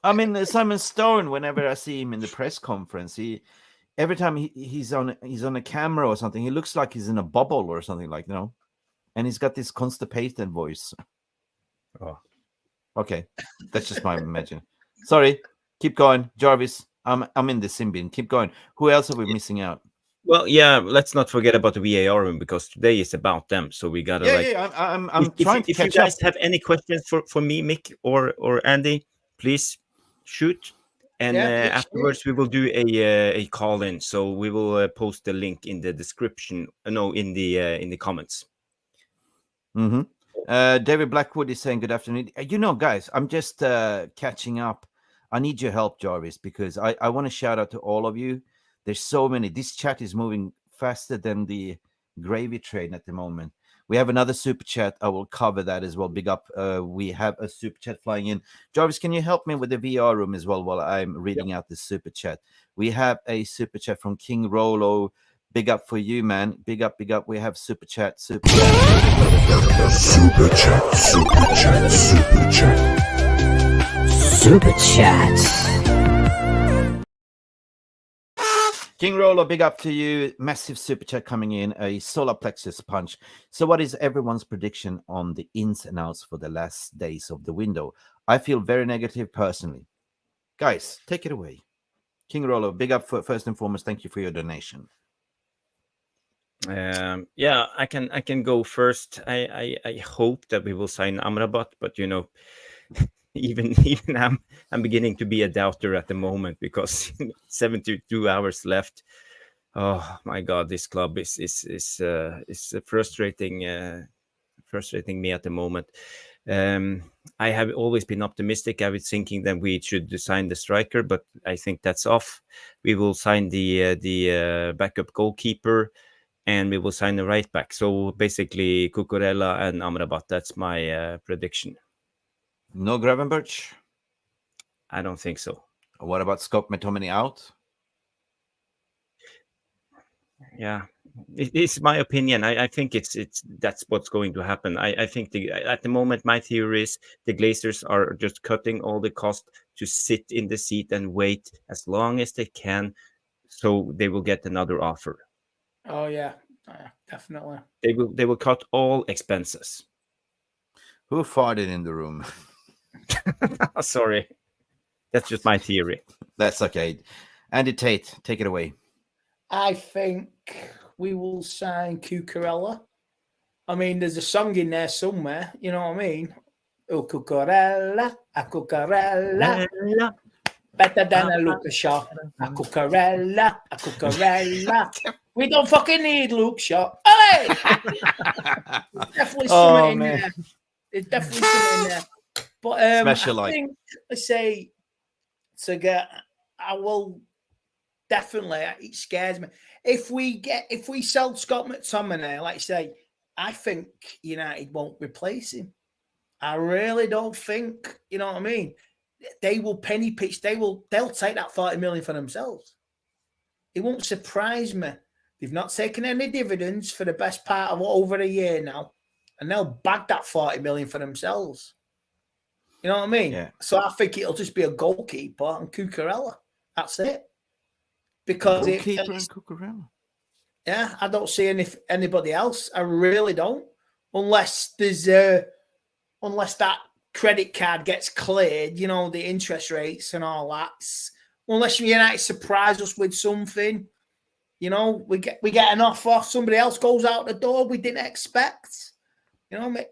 Speaker 1: I mean, Simon Stone, whenever I see him in the press conference, every time he's on a camera or something, he looks like he's in a bubble or something, like, and he's got this constipated voice.
Speaker 5: Oh.
Speaker 1: Okay, that's just my imagination. Sorry, keep going, Jarvis. I'm in the sim bin. Keep going. Who else are we missing out?
Speaker 5: Well, yeah, let's not forget about the VAR room, because today is about them. So we gotta
Speaker 1: I'm trying to catch up.
Speaker 5: If you guys have any questions for me, Mick, or Andy, please shoot. And afterwards we will do a call in. So we will post the link in the description. No, in the comments.
Speaker 1: Mm-hmm. David Blackwood is saying good afternoon. Guys, I'm just catching up. I need your help, Jarvis, because I want to shout out to all of you. There's so many. This chat is moving faster than the gravy train at the moment. We have another super chat. I will cover that as well. Big up. We have a super chat flying in. Jarvis, can you help me with the VR room as well while I'm reading out the super chat? We have a super chat from King Rolo. Big up for you, man. Big up, big up. We have super chat, super chat.
Speaker 4: Super chat, super chat, super chat.
Speaker 6: Super chat.
Speaker 1: King Rolo, big up to you. Massive super chat coming in. A solar plexus punch. So what is everyone's prediction on the ins and outs for the last days of the window? I feel very negative personally. Guys, take it away. King Rolo, big up for first and foremost. Thank you for your donation.
Speaker 5: Yeah, I can go first. I hope that we will sign Amrabat, but even I'm beginning to be a doubter at the moment, because 72 hours left. Oh my God, this club is frustrating me at the moment. I have always been optimistic. I was thinking that we should sign the striker, but I think that's off. We will sign the backup goalkeeper, and we will sign the right back. So basically, Cucurella and Amrabat. That's my prediction.
Speaker 1: No Gravenberch?
Speaker 5: I don't think so.
Speaker 1: What about Scott McTominay out?
Speaker 5: Yeah, it's my opinion. I think that's what's going to happen. I think at the moment, my theory is the Glazers are just cutting all the cost to sit in the seat and wait as long as they can, so they will get another offer.
Speaker 2: Oh yeah, definitely.
Speaker 5: They will cut all expenses.
Speaker 1: Who farted in the room?
Speaker 5: Sorry, that's just my theory.
Speaker 1: That's okay. Andy Tate, take it away.
Speaker 2: I think we will sign Cucurella. I mean, there's a song in there somewhere. You know what I mean? Oh, Cucurella, a Cucurella, better than a Luke Shaw. A Cucurella, a Cucurella. We don't fucking need Luke Shaw. Hey! Definitely something in there. There's definitely something in there. But I think I say to get. I will definitely. It scares me if we sell Scott McTominay. Like I say, I think United won't replace him. I really don't think. You know what I mean? They will penny pitch. They'll take that 40 million for themselves. It won't surprise me. They've not taken any dividends for the best part of over a year now, and they'll bag that 40 million for themselves. You know what I mean?
Speaker 1: Yeah.
Speaker 2: So I think it'll just be a goalkeeper and Cucurella. That's it. Because
Speaker 1: goalkeeper and Cucurella.
Speaker 2: Yeah, I don't see anybody else. I really don't. Unless unless that credit card gets cleared, the interest rates and all that. Unless United surprise us with something, we get an offer, somebody else goes out the door we didn't expect.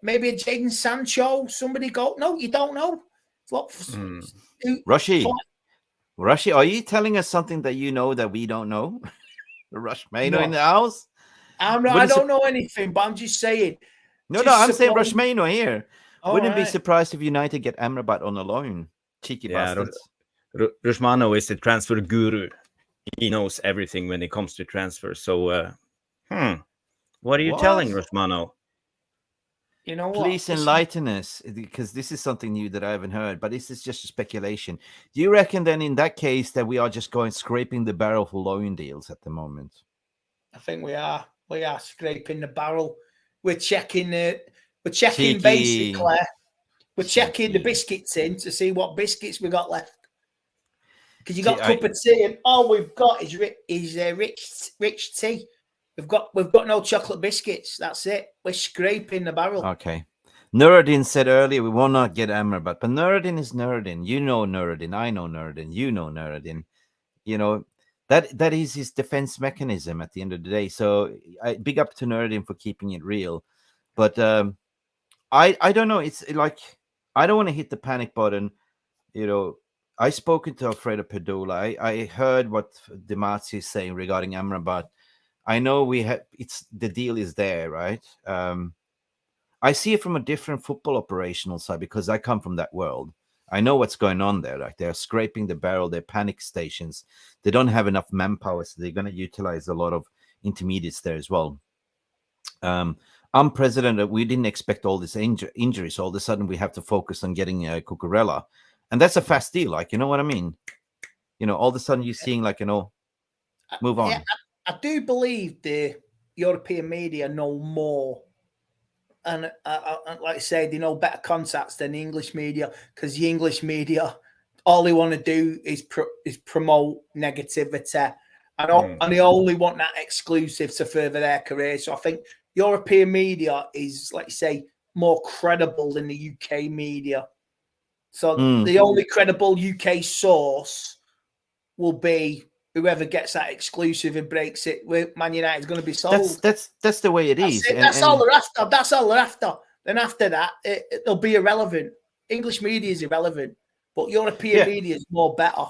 Speaker 2: Maybe a Jadon Sancho, somebody go. No, you don't know.
Speaker 1: Rushy, are you telling us something that you know that we don't know? Rush Mano in the house?
Speaker 2: I don't know anything, but I'm just saying.
Speaker 1: No, I'm saying Rush Mano here.
Speaker 2: All
Speaker 1: Wouldn't
Speaker 2: right.
Speaker 1: be surprised if United get Amrabat on a loan. Cheeky bastards.
Speaker 5: Rushmano is the transfer guru. He knows everything when it comes to transfer. So, what are you telling Rushmano?
Speaker 2: You know what?
Speaker 1: Please enlighten us, because this is something new that I haven't heard, but this is just a speculation. Do you reckon then in that case that we are just scraping the barrel for loan deals at the moment?
Speaker 2: I think we are. We are scraping the barrel. We're checking
Speaker 1: Cheeky.
Speaker 2: basically. We're checking the
Speaker 1: Cheeky.
Speaker 2: biscuits in to see what biscuits we got left. Because you got
Speaker 1: See,
Speaker 2: cup of tea, and all we've got is rich tea. We've got no chocolate biscuits. That's it. We're scraping the barrel.
Speaker 1: Okay. Nuruddin said earlier we will not get Amrabat, but Nuruddin is Nuruddin. You know Nuruddin. I know Nuruddin. You know Nuruddin. You know that is his defense mechanism at the end of the day. So big up to Nuruddin for keeping it real. But I don't know. It's like I don't want to hit the panic button. You know, I spoken to Alfredo Pedula. I heard what Donnate is saying regarding Amrabat. I know the deal is there, right? I see it from a different football operational side because I come from that world. I know what's going on there. Like they're scraping the barrel, they're panic stations. They don't have enough manpower, so they're going to utilize a lot of intermediates there as well. I'm president. We didn't expect all this injuries. All of a sudden, we have to focus on getting Cucurella, and that's a fast deal. Like, you know what I mean? You know, all of a sudden you're seeing like, you know, move on.
Speaker 2: Yeah, I do believe the European media know more. And like I said, they know better contacts than the English media, because the English media, all they want to do is promote negativity, and they only want that exclusive to further their career. So I think European media is, like you say, more credible than the UK media. So the only credible UK source will be whoever gets that exclusive and breaks it. Man United is going to be sold.
Speaker 1: That's the way it is.
Speaker 2: That's all they're after. That's all they're after. Then after that, it'll be irrelevant. English media is irrelevant, but European media is more better.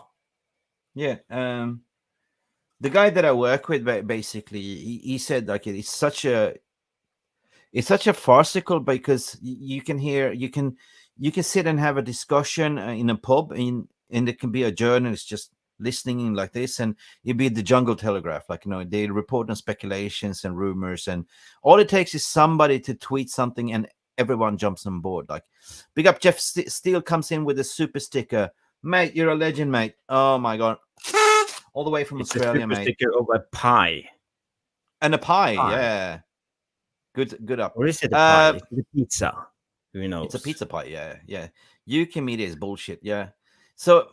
Speaker 1: Yeah. The guy that I work with, basically, he said like it's such a farcical, because you can sit and have a discussion in a pub, and there can be a journalist just listening in like this, and it'd be the Jungle Telegraph, like, you know, they report on speculations and rumors, and all it takes is somebody to tweet something and everyone jumps on board. Like, big up Jeff Steele comes in with a super sticker. Mate, you're a legend, mate. Oh my god, all the way from Australia,
Speaker 5: a super
Speaker 1: mate.
Speaker 5: sticker of a pie.
Speaker 1: And a pie. Yeah, good up.
Speaker 5: Or is it a pie? It's a pizza. Who knows?
Speaker 1: It's a pizza pie. Yeah. UK media is bullshit. Yeah. So,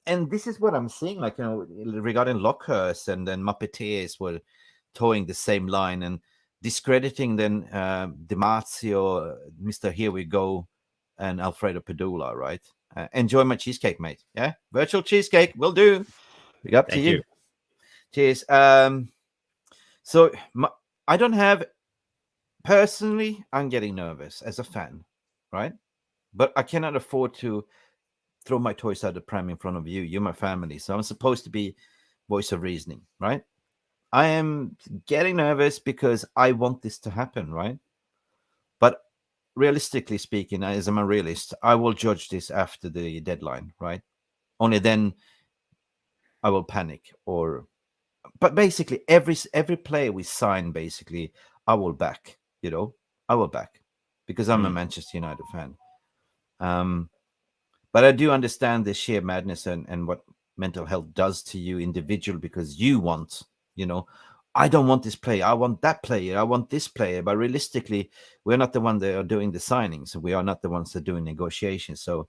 Speaker 1: and this is what I'm seeing, like, you know, regarding Lockhurst and then Muppeteers were towing the same line and discrediting then Demazio, Mr. Here We Go, and Alfredo Pedula, right? Enjoy my cheesecake, mate. Yeah, virtual cheesecake will do. Big up to you. Cheers. So I don't have, personally, I'm getting nervous as a fan, right? But I cannot afford to throw my toys out of the pram in front of you. You're my family, so I'm supposed to be voice of reasoning, right? I am getting nervous because I want this to happen, right? But realistically speaking, as I'm a realist, I will judge this after the deadline, right? Only then I will panic. But basically, every player we sign, basically, I will back. You know, I will back because I'm a Manchester United fan. But I do understand the sheer madness and what mental health does to you individually, because you want, you know, I don't want this player. I want that player. I want this player. But realistically, we're not the one that are doing the signings. We are not the ones that are doing negotiations. So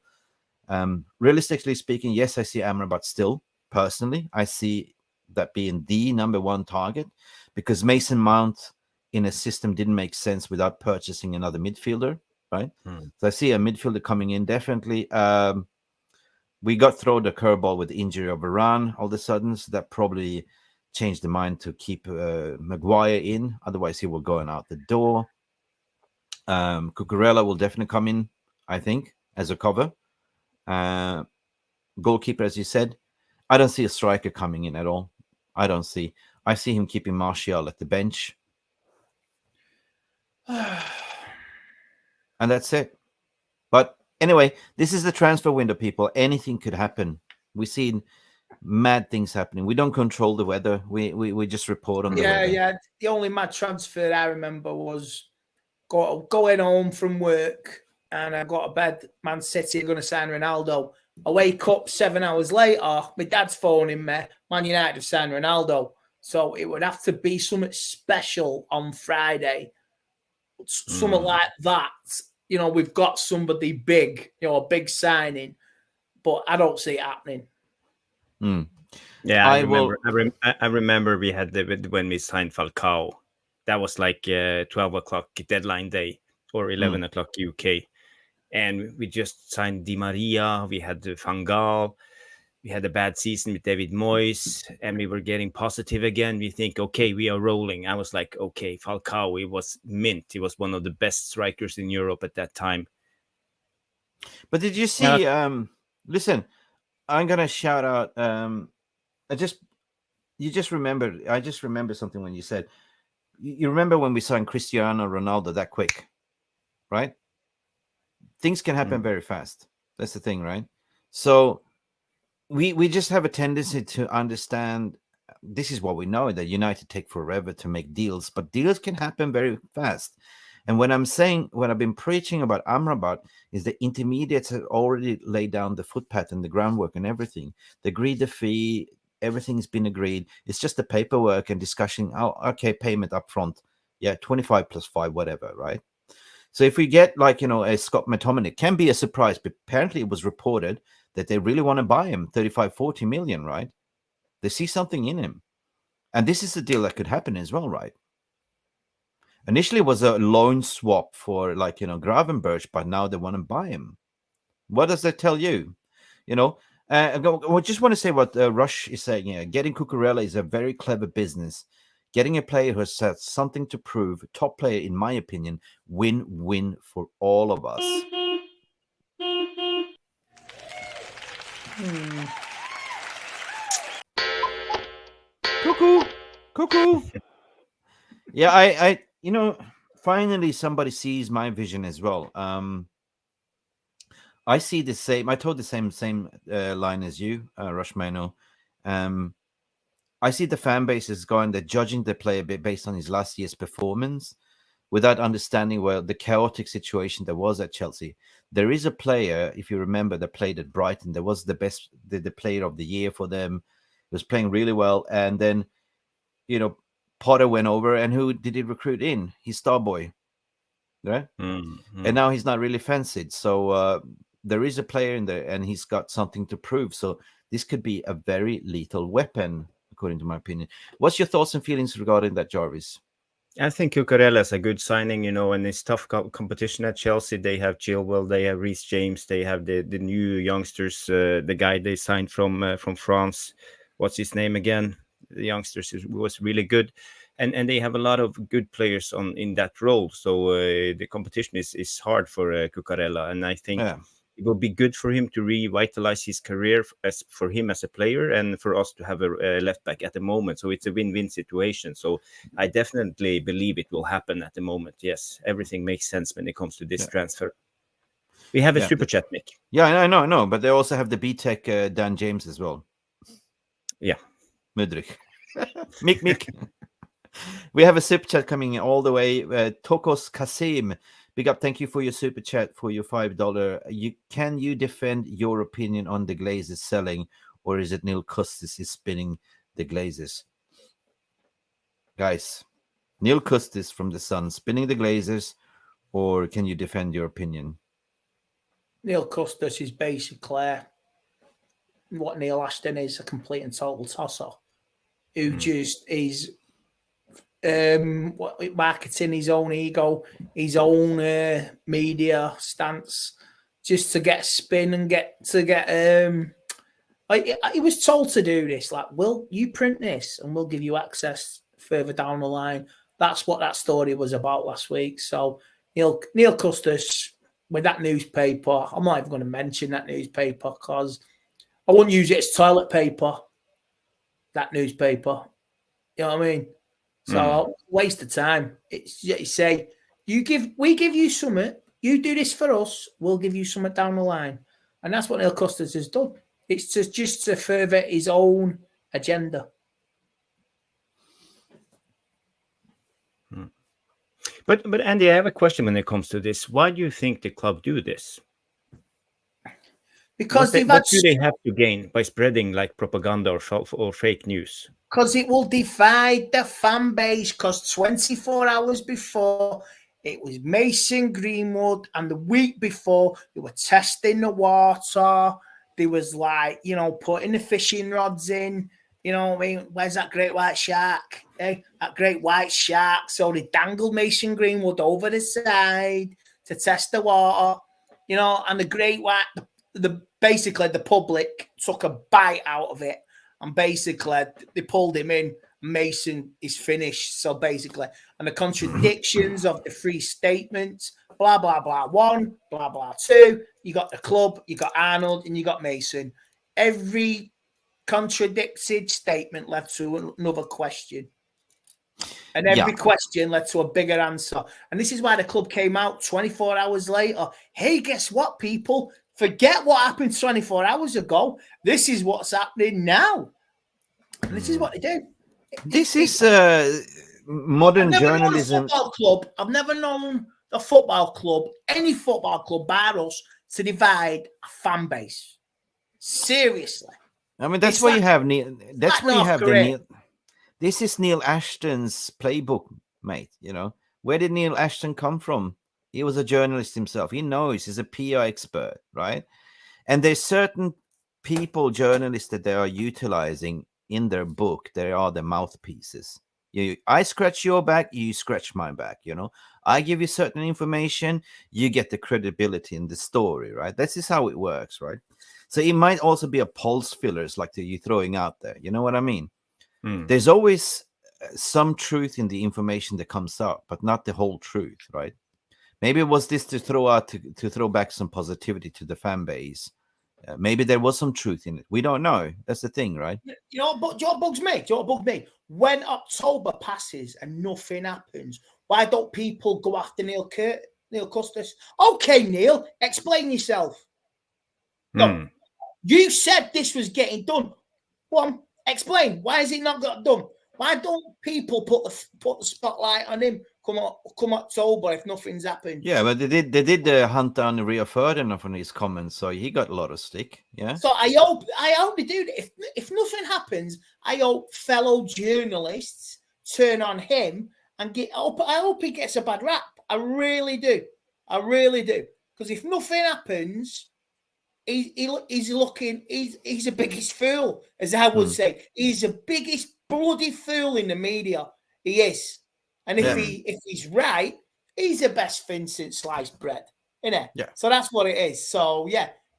Speaker 1: realistically speaking, yes, I see Amrabat still. Personally, I see that being the number one target, because Mason Mount in a system didn't make sense without purchasing another midfielder. Right, so I see a midfielder coming in definitely. We got thrown the curveball with the injury of Varane all of a sudden, so that probably changed the mind to keep Maguire in. Otherwise, he will go out the door. Cucurella will definitely come in, I think, as a cover. Goalkeeper, as you said, I don't see a striker coming in at all. I see him keeping Martial at the bench. And that's it. But anyway, this is the transfer window, people. Anything could happen. We've seen mad things happening. We don't control the weather. We just report on the weather.
Speaker 2: Yeah. The only mad transfer I remember was going home from work, and I got to bed. Man City are going to sign Ronaldo. I wake up 7 hours later. My dad's phoning me. Man United have signed Ronaldo. So it would have to be something special on Friday, something like that. We've got somebody big, a big signing, but I don't see it happening.
Speaker 5: Yeah, I remember we had when we signed Falcao. That was like 12 o'clock deadline day or 11 o'clock UK. And we just signed Di Maria. We had Van Gaal. We had a bad season with David Moyes, and we were getting positive again. We think, okay, we are rolling. I was like, okay, Falcao, he was mint. He was one of the best strikers in Europe at that time.
Speaker 1: But did you see? Listen, I'm gonna shout out. I just remember something when you said. You remember when we signed Cristiano Ronaldo that quick, right? Things can happen very fast. That's the thing, right? So we just have a tendency to understand. This is what we know, that United take forever to make deals, but deals can happen very fast. And when I've been preaching about Amrabat, is the intermediates have already laid down the footpath and the groundwork and everything. They agreed the fee, everything's been agreed. It's just the paperwork and discussion. Oh, okay, payment up front. Yeah, 25 plus 5, whatever, right? So if we get a Scott McTominay, it can be a surprise, but apparently it was reported that they really want to buy him, 35, 40 million, right? They see something in him. And this is a deal that could happen as well, right? Initially, it was a loan swap for Gravenberch, but now they want to buy him. What does that tell you? I just want to say what Rush is saying here. Getting Cucurella is a very clever business. Getting a player who has something to prove, top player, in my opinion, win-win for all of us. Cuckoo. Yeah, I finally somebody sees my vision as well. I see the same. I told the same line as you, Rushmano. I see the fan base is going. They're judging the player based on his last year's performance, without understanding the chaotic situation there was at Chelsea. There is a player, if you remember, that played at Brighton. There was the best, the player of the year for them. He was playing really well, and then Potter went over, and who did he recruit in? His star boy, right? And now he's not really fancied. So there is a player in there, and he's got something to prove. So this could be a very lethal weapon, according to my opinion. What's your thoughts and feelings regarding that, Jarvis?
Speaker 5: I think Cucurella is a good signing, and it's tough competition at Chelsea. They have Chilwell, they have Reece James, they have the new youngsters, the guy they signed from France. What's his name again? The youngsters was really good, and they have a lot of good players in that role. So the competition is hard for Cucurella, and I think it will be good for him to revitalize his career for him as a player, and for us to have a left back at the moment. So it's a win-win situation. So I definitely believe it will happen at the moment. Yes, everything makes sense when it comes to this transfer. We have a super chat, Mick.
Speaker 1: Yeah, I know, but they also have the B-Tech Dan James as well.
Speaker 5: Yeah.
Speaker 1: Mudrik. Mick. We have a super chat coming in all the way. Tokos Kasim. Big up, thank you for your super chat, for your $5. Can you defend your opinion on the Glazers selling, or is it Neil Custis is spinning the Glazers? Guys, Neil Custis from the Sun spinning the Glazers, or can you defend your opinion?
Speaker 2: Neil Custis is basically what Neil Ashton is, a complete and total tosser who just is marketing his own ego, his own media stance, just to get spin and get. He was told to do this. Like, well, you print this, and we'll give you access further down the line. That's what that story was about last week. So Neil Custis with that newspaper. I'm not even going to mention that newspaper because I wouldn't use it as toilet paper. That newspaper, you know what I mean? So waste of time. It's you say we give you something. You do this for us. We'll give you something down the line, and that's what Neil Custis has done. It's just to further his own agenda.
Speaker 5: But Andy, I have a question when it comes to this. Why do you think the club do this?
Speaker 2: Because
Speaker 5: what do they have to gain by spreading like propaganda or fake news?
Speaker 2: Because it will divide the fan base. Because 24 hours before, it was Mason Greenwood, and the week before, they were testing the water. There was like, putting the fishing rods in. You know what I mean? Where's that great white shark? That great white shark. So they dangled Mason Greenwood over the side to test the water. And the great white, basically the public took a bite out of it. And basically, they pulled him in. Mason is finished. So basically, and the contradictions of the three statements, blah, blah, blah, one, blah, blah, two. You got the club, you got Arnold, and you got Mason. Every contradicted statement led to another question. And every question led to a bigger answer. And this is why the club came out 24 hours later. Hey, guess what, people? Forget what happened 24 hours ago. This is what's happening now. And this is what they do.
Speaker 1: This is modern journalism.
Speaker 2: I've never known a football club, any football club, bar us, to divide a fan base. Seriously.
Speaker 1: I mean, that's why you have Neil. That's why you have the Neil. This is Neil Ashton's playbook, mate. Where did Neil Ashton come from? He was a journalist himself. He knows. He's a PR expert, right? And there's certain people, journalists, that they are utilizing in their book. They are the mouthpieces. I scratch your back, you scratch my back. I give you certain information, you get the credibility in the story, right? This is how it works, right? So it might also be a pulse fillers like you're throwing out there. You know what I mean? There's always some truth in the information that comes out, but not the whole truth, right? Maybe it was this to throw back some positivity to the fan base. Maybe there was some truth in it. We don't know. That's the thing, right?
Speaker 2: But what bugs me? When October passes and nothing happens, why don't people go after Neil Custis? Okay, Neil, explain yourself. No, you said this was getting done. Go on, explain. Why is it not got done? Why don't people put the spotlight on him come October if nothing's happened?
Speaker 1: Yeah, but they did hunt down Rio Ferdinand from his comments, so he got a lot of stick. Yeah.
Speaker 2: So I hope they do. If nothing happens, I hope fellow journalists turn on him and I hope he gets a bad rap. I really do. Because if nothing happens, he's the biggest fool, as I would say. He's the biggest bloody fool in the media. He is. And if he's right, he's the best thing since sliced bread. Innit? Yeah. So that's what it is. So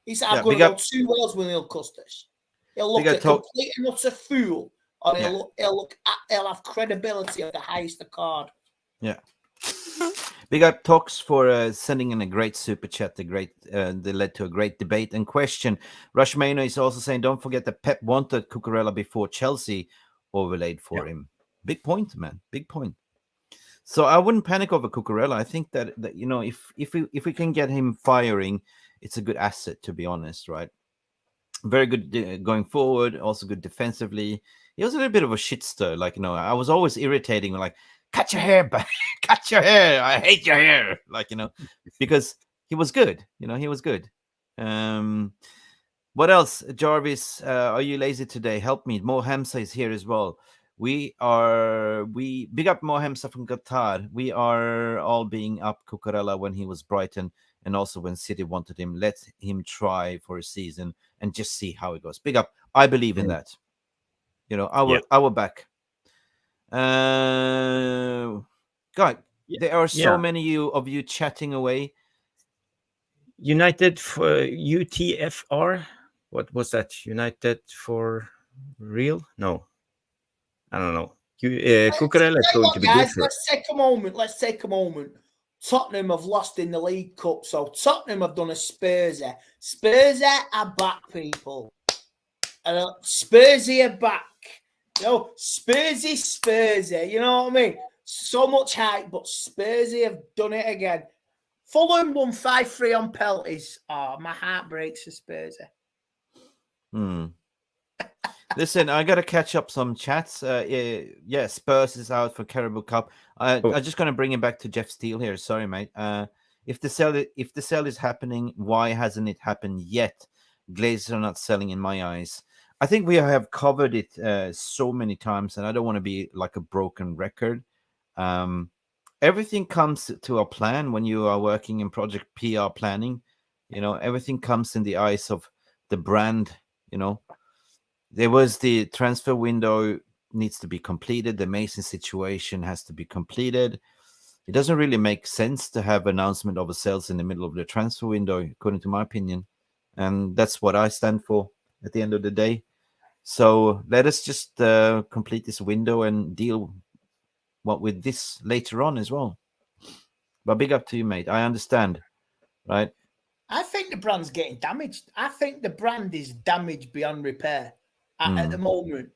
Speaker 2: he's going to go 2 worlds with Neil Custis. He'll look a complete and utter fool, or he'll have credibility of the highest accord. Yeah.
Speaker 1: Big up Tox for sending in a great super chat. That led to a great debate and question. Rush Maino is also saying, don't forget that Pep wanted Cucurella before Chelsea overlaid for him. Big point, man. Big point. So I wouldn't panic over Cucurella. I think that if we can get him firing, it's a good asset, to be honest, right? Very good going forward, also good defensively. He was a little bit of a shit stir. I was always irritating, like, cut your hair back, cut your hair. I hate your hair. Because he was good. He was good. What else? Jarvis, are you lazy today? Help me. Mo Hamza is here as well. We big up Mo Hamza from Qatar. We are all being up Cucurella when he was Brighton, and also when City wanted him. Let him try for a season and just see how it goes. Big up. I believe in that. I will back. God, there are so many of you chatting away.
Speaker 5: United for UTFR. What was that? United for real? No, I don't know. Cucurella is going to be good for.
Speaker 2: Let's take a moment. Tottenham have lost in the League Cup, so Tottenham have done a Spursy. Spursy are back, people. Spursy are back. Spursy. You know what I mean? So much hype, but Spursy have done it again. Fulham won 5-3 on penalties. Oh, my heart breaks for Spursy.
Speaker 1: Listen, I got to catch up some chats. Spurs is out for Carabao Cup. I'm just going to bring it back to Jeff Steele here. Sorry, mate. If the sell is happening, why hasn't it happened yet? Glazers are not selling in my eyes. I think we have covered it so many times, and I don't want to be like a broken record. Everything comes to a plan when you are working in project PR planning. Everything comes in the eyes of the brand. There was the transfer window needs to be completed. The Mason situation has to be completed. It doesn't really make sense to have announcement of a sales in the middle of the transfer window, according to my opinion. And that's what I stand for at the end of the day. So let us just complete this window and deal with this later on as well. But big up to you, mate. I understand, right?
Speaker 2: I think the brand's getting damaged. I think the brand is damaged beyond repair at the moment.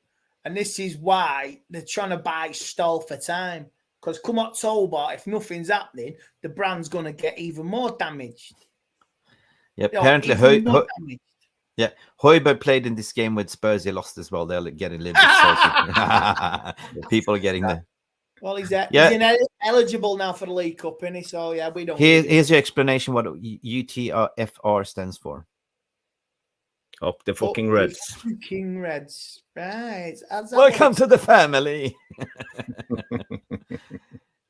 Speaker 2: And this is why they're trying to buy stall for time. Because come October, if nothing's happening, the brand's going to get even more damaged.
Speaker 1: Yeah, apparently Højbjerg played in this game with Spurs. He lost as well. They're getting a little bit salty. People are getting there.
Speaker 2: Well, he's eligible now for the League Cup, isn't he? So, yeah, we don't...
Speaker 1: Here's your explanation what UTFR stands for.
Speaker 5: Up the fucking Reds.
Speaker 2: Fucking Reds. Right.
Speaker 1: Welcome to the family.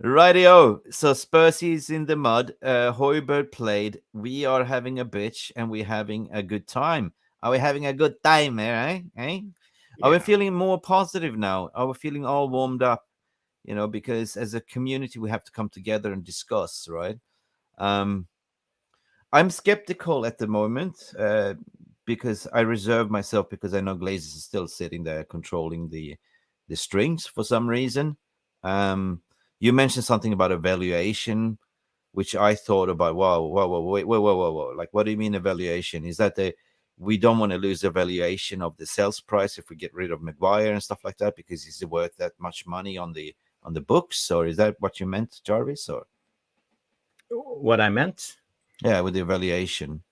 Speaker 1: Rightio. So Spurs is in the mud. Højbjerg played. We are having a bitch and we're having a good time. Are we having a good time, eh? Yeah. Are we feeling more positive now? Are we feeling all warmed up? Because as a community, we have to come together and discuss, right? I'm skeptical at the moment because I reserve myself because I know Glazers is still sitting there controlling the strings for some reason. You mentioned something about evaluation, which I thought about. Whoa, wait. Like, what do you mean evaluation? Is that we don't want to lose the valuation of the sales price if we get rid of Maguire and stuff like that because he's worth that much money on the books? Or is that what you meant, Jarvis? Or
Speaker 5: what I meant?
Speaker 1: Yeah, with the evaluation.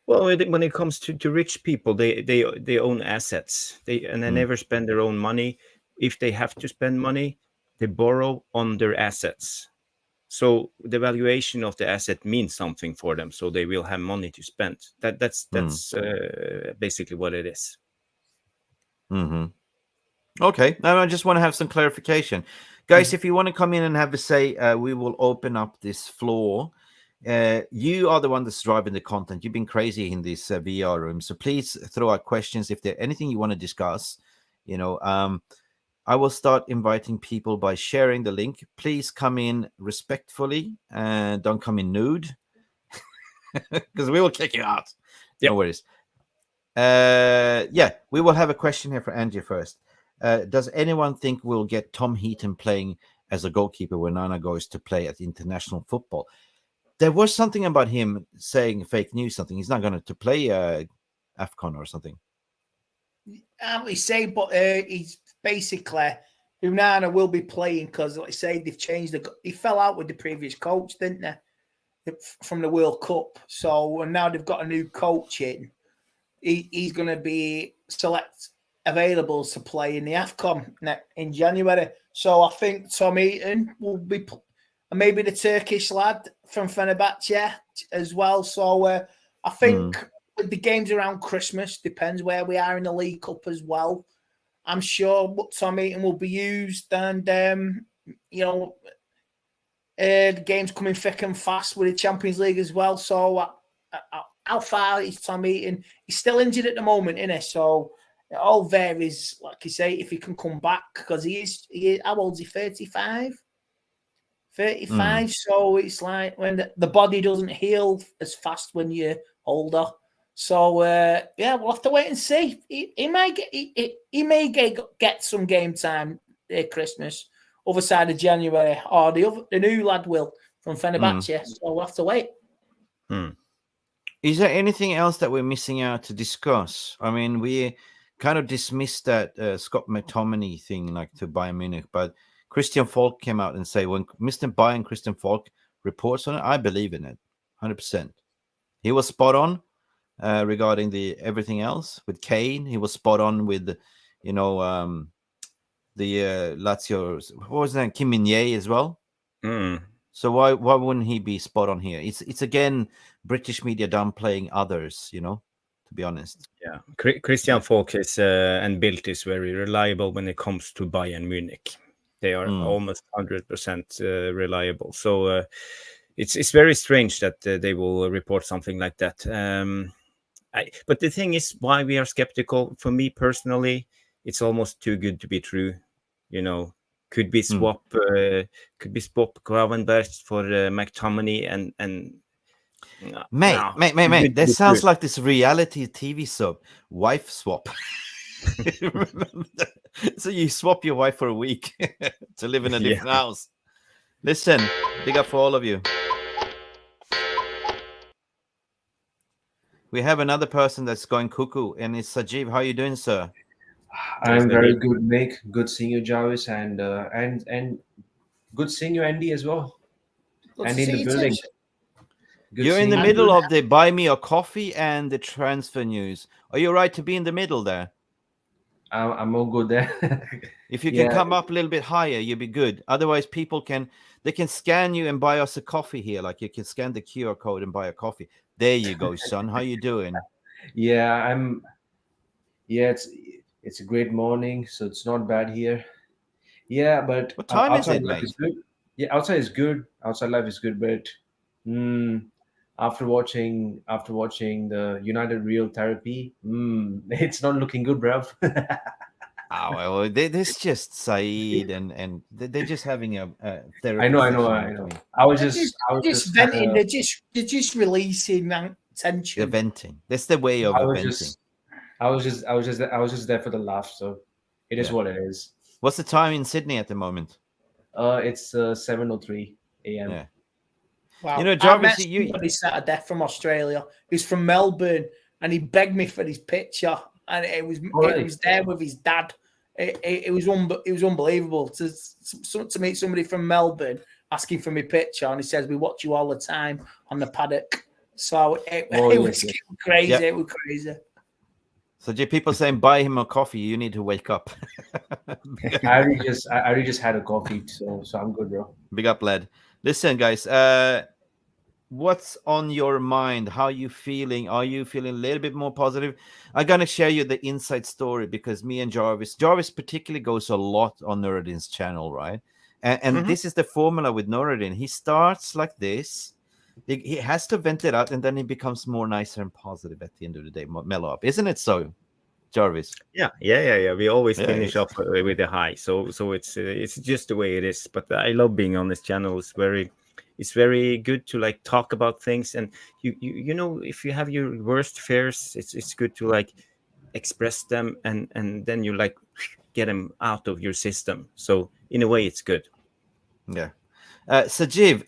Speaker 5: Well, when it comes to rich people, they own assets. They never spend their own money. If they have to spend money, they borrow on their assets. So the valuation of the asset means something for them. So they will have money to spend. That's basically what it is.
Speaker 1: Mm-hmm. Okay, now I just want to have some clarification. Guys, if you want to come in and have a say, we will open up this floor. You are the one that's driving the content. You've been crazy in this VR room. So please throw out questions if there's anything you want to discuss. I will start inviting people by sharing the link. Please come in respectfully and don't come in nude because we will kick you out. Yep. No worries. We will have a question here for Angie first. Does anyone think we'll get Tom Heaton playing as a goalkeeper when Nana goes to play at international football? There was something about him saying fake news, something. He's not going to play AFCON or something.
Speaker 2: We say, but he's basically Unana will be playing because, like I say, they've changed. He fell out with the previous coach, didn't they, from the World Cup? So and now they've got a new coach in. He's going to be available to play in the AFCON in January. So I think Tom Heaton will be, and maybe the Turkish lad from Fenerbahce as well. So I think with the games around Christmas, depends where we are in the League Cup as well. I'm sure Tom Heaton will be used, and the game's coming thick and fast with the Champions League as well. So how far is Tom Heaton? He's still injured at the moment, isn't he? So it all varies, like you say, if he can come back, because he is how old is he? 35? 35. So it's like when the body doesn't heal as fast when you're older. So we'll have to wait and see. He may get some game time at Christmas, other side of January, or the new lad will from Fenerbahce. So we'll have to wait.
Speaker 1: Is there anything else that we're missing out to discuss? I mean, we kind of dismissed that Scott McTominay thing, like to Bayern Munich, but Christian Falk came out and say when Mr. Bayern Christian Falk reports on it, I believe in it, 100%. He was spot on regarding everything else with Kane. He was spot on with, the Lazio. What was that? Kim Min-jae as well. So why wouldn't he be spot on here? It's again British media downplaying others, to to be honest.
Speaker 5: Yeah, Christian Falk is and Bildt is very reliable when it comes to Bayern Munich. They are almost 100% reliable. So it's very strange that they will report something like that. But the thing is, why we are skeptical. For me personally, it's almost too good to be true. You know, could be swap Gravenberch for McTominay and.
Speaker 1: Mate, that sounds like this reality TV soap, Wife Swap. So you swap your wife for a week to live in a different house. Listen, big up for all of you. We have another person that's going cuckoo, and it's Sajiv. How are you doing, sir?
Speaker 7: I'm very good, Mick. Good seeing you, Jarvis, and good seeing you, Andy, as well. And in the building.
Speaker 1: You're in the middle of the buy me a coffee and the transfer news. Are you right to be in the middle there?
Speaker 7: I'm all good there.
Speaker 1: If you can come up a little bit higher, you'll be good. Otherwise, people can scan you and buy us a coffee here. Like you can scan the QR code and buy a coffee. There you go, son. How you doing?
Speaker 7: It's a great morning, so it's not bad here. Yeah, but
Speaker 1: what time is it, mate?
Speaker 7: Yeah, outside is good. Outside life is good, but after watching the United Real Therapy, it's not looking good, bruv.
Speaker 1: Well, this just Saeed and they're just having a therapy.
Speaker 7: I know. I was just
Speaker 2: venting. They're just releasing tension.
Speaker 1: They're venting. That's the way of venting.
Speaker 7: I was just there for the laugh. So it is what it is.
Speaker 1: What's the time in Sydney at the moment?
Speaker 7: It's 7:03 a.m.
Speaker 1: Yeah.
Speaker 2: Wow.
Speaker 1: You know, Jarvis,
Speaker 2: I met somebody Saturday from Australia. He's from Melbourne, and he begged me for his picture, and it was there with his dad. It was unbelievable to meet somebody from Melbourne asking for my picture, and he says we watch you all the time on the paddock. So it was crazy. Yep. It was crazy.
Speaker 1: So people saying buy him a coffee. You need to wake up.
Speaker 7: I already just had a coffee, so I'm good, bro.
Speaker 1: Big up, lad. Listen, guys, what's on your mind? How are you feeling? Are you feeling a little bit more positive? I'm going to share you the inside story because me and Jarvis particularly goes a lot on Nuruddin's channel, right? And this is the formula with Nuruddin. He starts like this. He has to vent it out, and then he becomes more nicer and positive at the end of the day, mellow up. Isn't it so, Jarvis?
Speaker 5: Yeah. We always finish up with a high, so it's just the way it is. But I love being on this channel. It's very good to like talk about things, and you know, if you have your worst fears, it's good to like express them, and then you like get them out of your system. So in a way, it's good.
Speaker 1: Yeah. Sajiv,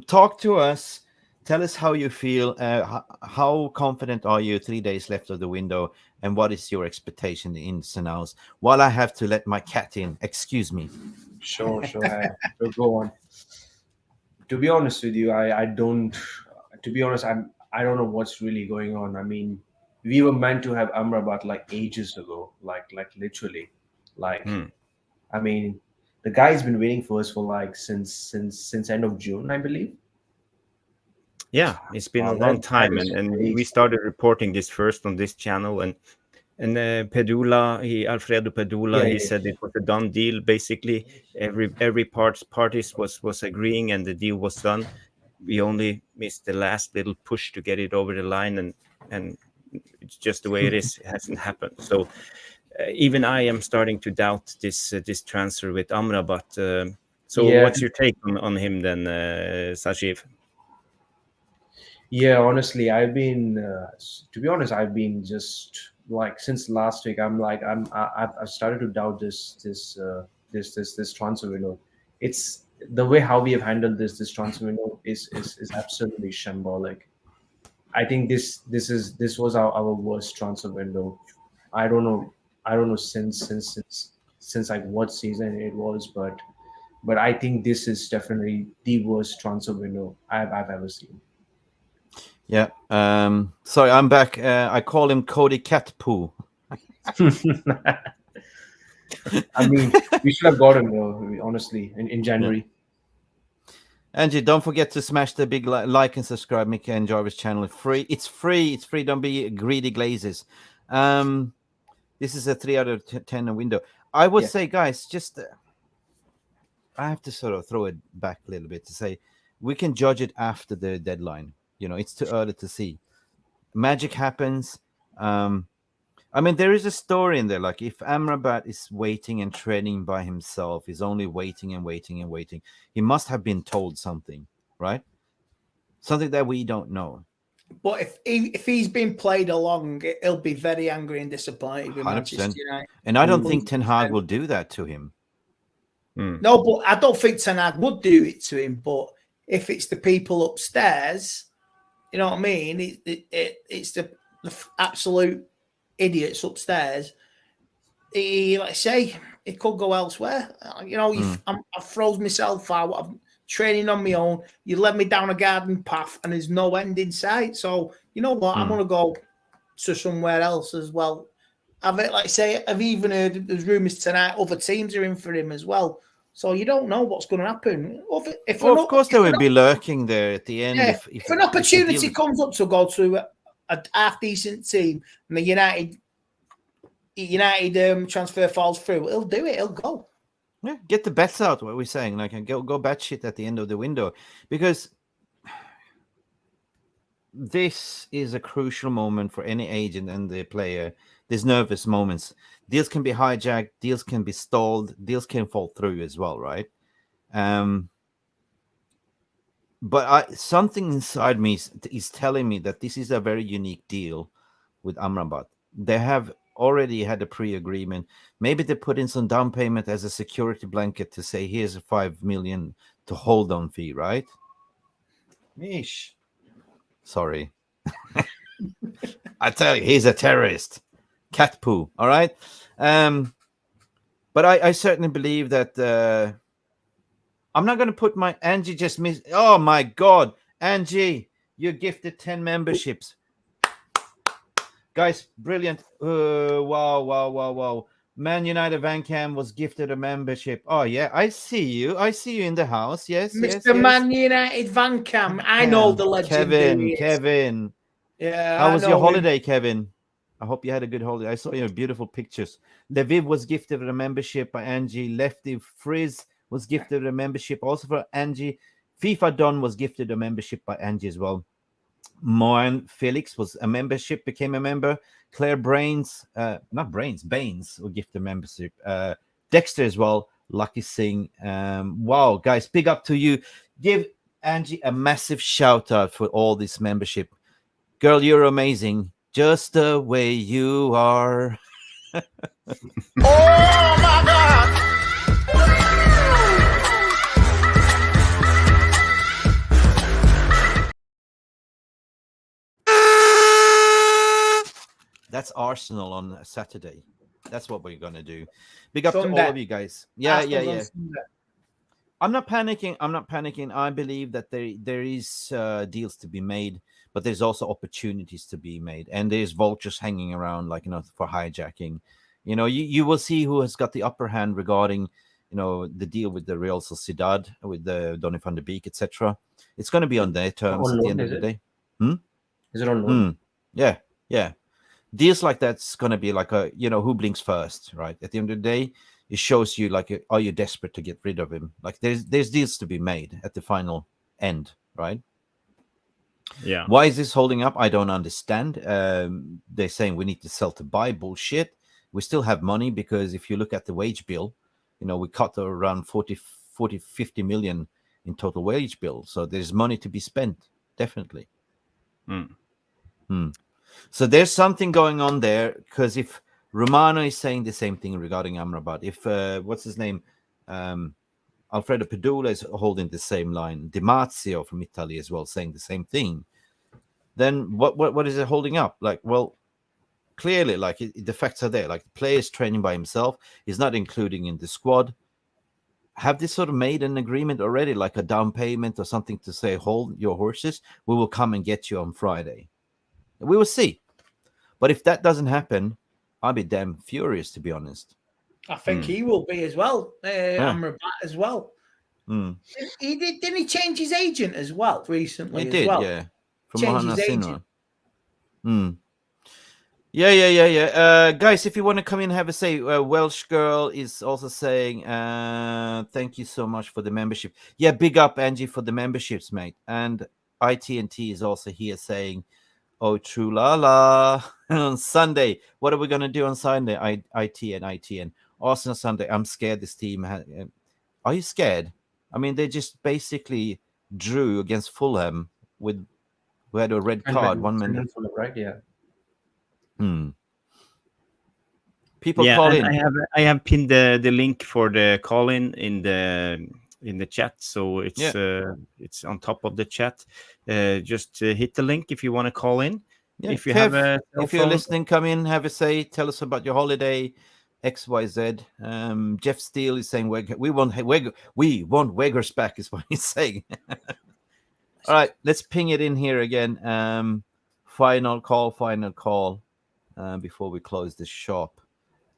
Speaker 1: talk to us. Tell us how you feel. How confident are you? 3 days left of the window, and what is your expectation in ins and outs? While I have to let my cat in, excuse me.
Speaker 7: Sure. Go on. To be honest with you, I don't. To be honest, I don't know what's really going on. I mean, we were meant to have Amrabat like ages ago, like literally, like. I mean, the guy's been waiting for us for like since end of June, I believe.
Speaker 5: Yeah, it's been a long time, and we started reporting this first on this channel, and Alfredo Pedula, he said it was a done deal. Basically, every parties was agreeing, and the deal was done. We only missed the last little push to get it over the line, and it's just the way it is. It hasn't happened. So even I am starting to doubt this transfer with Amrabat. What's your take on him then, Sajiv?
Speaker 7: Yeah, honestly, I've been to be honest, I've been just like since last week. I've started to doubt this transfer window. It's the way how we have handled this transfer window is absolutely shambolic. I think this was our worst transfer window. I don't know since like what season it was, but I think this is definitely the worst transfer window I've ever seen.
Speaker 1: Yeah. Sorry, I'm back. I call him Cody Catpoo.
Speaker 7: I mean, we should have got him though, honestly, in January.
Speaker 1: Angie, don't forget to smash the big like and subscribe, Mick and Jarvis channel. Free. It's free. It's free. Don't be greedy glazes. This is a 3 out of 10 window. I would say, guys, just I have to sort of throw it back a little bit to say we can judge it after the deadline. It's too early to see. Magic happens. I mean, there is a story in there. Like, if Amrabat is waiting and training by himself, he's only waiting and waiting and waiting. He must have been told something, right? Something that we don't know.
Speaker 2: But if he's been played along, he'll be very angry and disappointed with
Speaker 1: 100%.
Speaker 2: Manchester United.
Speaker 1: And I don't think Ten Hag will do that to him.
Speaker 2: No, but I don't think Ten Hag would do it to him. But if it's the people upstairs, you know what I mean? It's the absolute idiots upstairs. Like I say, it could go elsewhere. I've froze myself out. I'm training on my own. You led me down a garden path, and there's no end in sight. So you know what? I'm gonna go to somewhere else as well. Like I say, I've even heard there's rumours tonight other teams are in for him as well. So you don't know what's going to happen. Of
Speaker 1: course, they will be lurking there at the end.
Speaker 2: Yeah, if an opportunity comes up to go to a half decent team and the United transfer falls through, he'll do it. He'll go.
Speaker 1: Yeah, get the bets out. What we're saying, like, and go batshit at the end of the window, because this is a crucial moment for any agent and the player. There's nervous moments. Deals can be hijacked. Deals can be stalled. Deals can fall through as well, right? But something inside me is telling me that this is a very unique deal with Amrabat. They have already had a pre-agreement. Maybe they put in some down payment as a security blanket to say, here's a 5 million to hold on fee, right? Mish. Sorry. I tell you, he's a terrorist. Cat poo, all right? But I certainly believe that I'm not going to put my... Angie just missed... Oh, my God. Angie, you're gifted 10 memberships. Guys, brilliant. Wow. Man United Van Cam was gifted a membership. Oh, yeah, I see you. I see you in the house. Yes,
Speaker 2: Mr.
Speaker 1: Yes.
Speaker 2: Man United Van Cam. I know the legend.
Speaker 1: Kevin.
Speaker 2: Yeah.
Speaker 1: How was your holiday, Kevin? I hope you had a good holiday. I saw your beautiful pictures. Lviv was gifted a membership by Angie. Lefty Frizz was gifted a membership also for Angie. FIFA Don was gifted a membership by Angie as well. Moan Felix was a membership, became a member. Claire Baines will gift a membership. Dexter as well. Lucky Singh. Wow, guys, big up to you. Give Angie a massive shout out for all this membership. Girl, you're amazing. Just the way you are. Oh my God. That's Arsenal on Saturday. That's what we're gonna do. Big up to all of you guys. Yeah. I'm not panicking. I believe that there is deals to be made, but there's also opportunities to be made, and there's vultures hanging around, like, for hijacking. You will see who has got the upper hand regarding, the deal with the Real Sociedad, with the Donny van de Beek, etc. It's going to be on their terms at the end of the day.
Speaker 7: Is it on loan?
Speaker 1: Yeah. Deals like that's going to be like who blinks first, right? At the end of the day, it shows you, like, are you desperate to get rid of him? Like, there's deals to be made at the final end, right?
Speaker 5: Yeah.
Speaker 1: Why is this holding up? I don't understand. They're saying we need to sell to buy. Bullshit. We still have money, because if you look at the wage bill, we cut around 40, 50 million in total wage bill. So there's money to be spent, definitely. So there's something going on there, because if Romano is saying the same thing regarding Amrabat, if what's his name, Alfredo Pedula is holding the same line, Di Marzio from Italy as well saying the same thing, then what is it holding up? Like, well, clearly, like, the facts are there. Like, the player is training by himself, he's not including in the squad. Have they sort of made an agreement already, like a down payment or something, to say, hold your horses, we will come and get you on Friday? We will see. But if that doesn't happen, I'll be damn furious, to be honest.
Speaker 2: I think he will be as well. Amrabat as well.
Speaker 1: Mm.
Speaker 2: Didn't he change his agent as well recently?
Speaker 1: He
Speaker 2: as
Speaker 1: did,
Speaker 2: well?
Speaker 1: yeah. From
Speaker 2: Change
Speaker 1: Mohamed
Speaker 2: his
Speaker 1: Sinwar.
Speaker 2: agent.
Speaker 1: Yeah. Guys, if you want to come in and have a say, Welsh Girl is also saying, thank you so much for the membership. Yeah, big up, Angie, for the memberships, mate. And ITNT is also here saying, oh, true la la. On Sunday, what are we going to do on Sunday? ITN. Arsenal Sunday. I'm scared this team. Are you scared? I mean, they just basically drew against Fulham who had a red card 1 minute.
Speaker 7: Right? Yeah.
Speaker 1: People call in.
Speaker 5: I have pinned the link for the call in the chat, so it's on top of the chat. Just hit the link if you want to call in.
Speaker 1: Yeah.
Speaker 5: If you
Speaker 1: Kev,
Speaker 5: have
Speaker 1: if you're listening, come in, have a say, tell us about your holiday, XYZ. Jeff Steele is saying we want Weggers back, is what he's saying. All right, let's ping it in here again. Final call before we close the shop.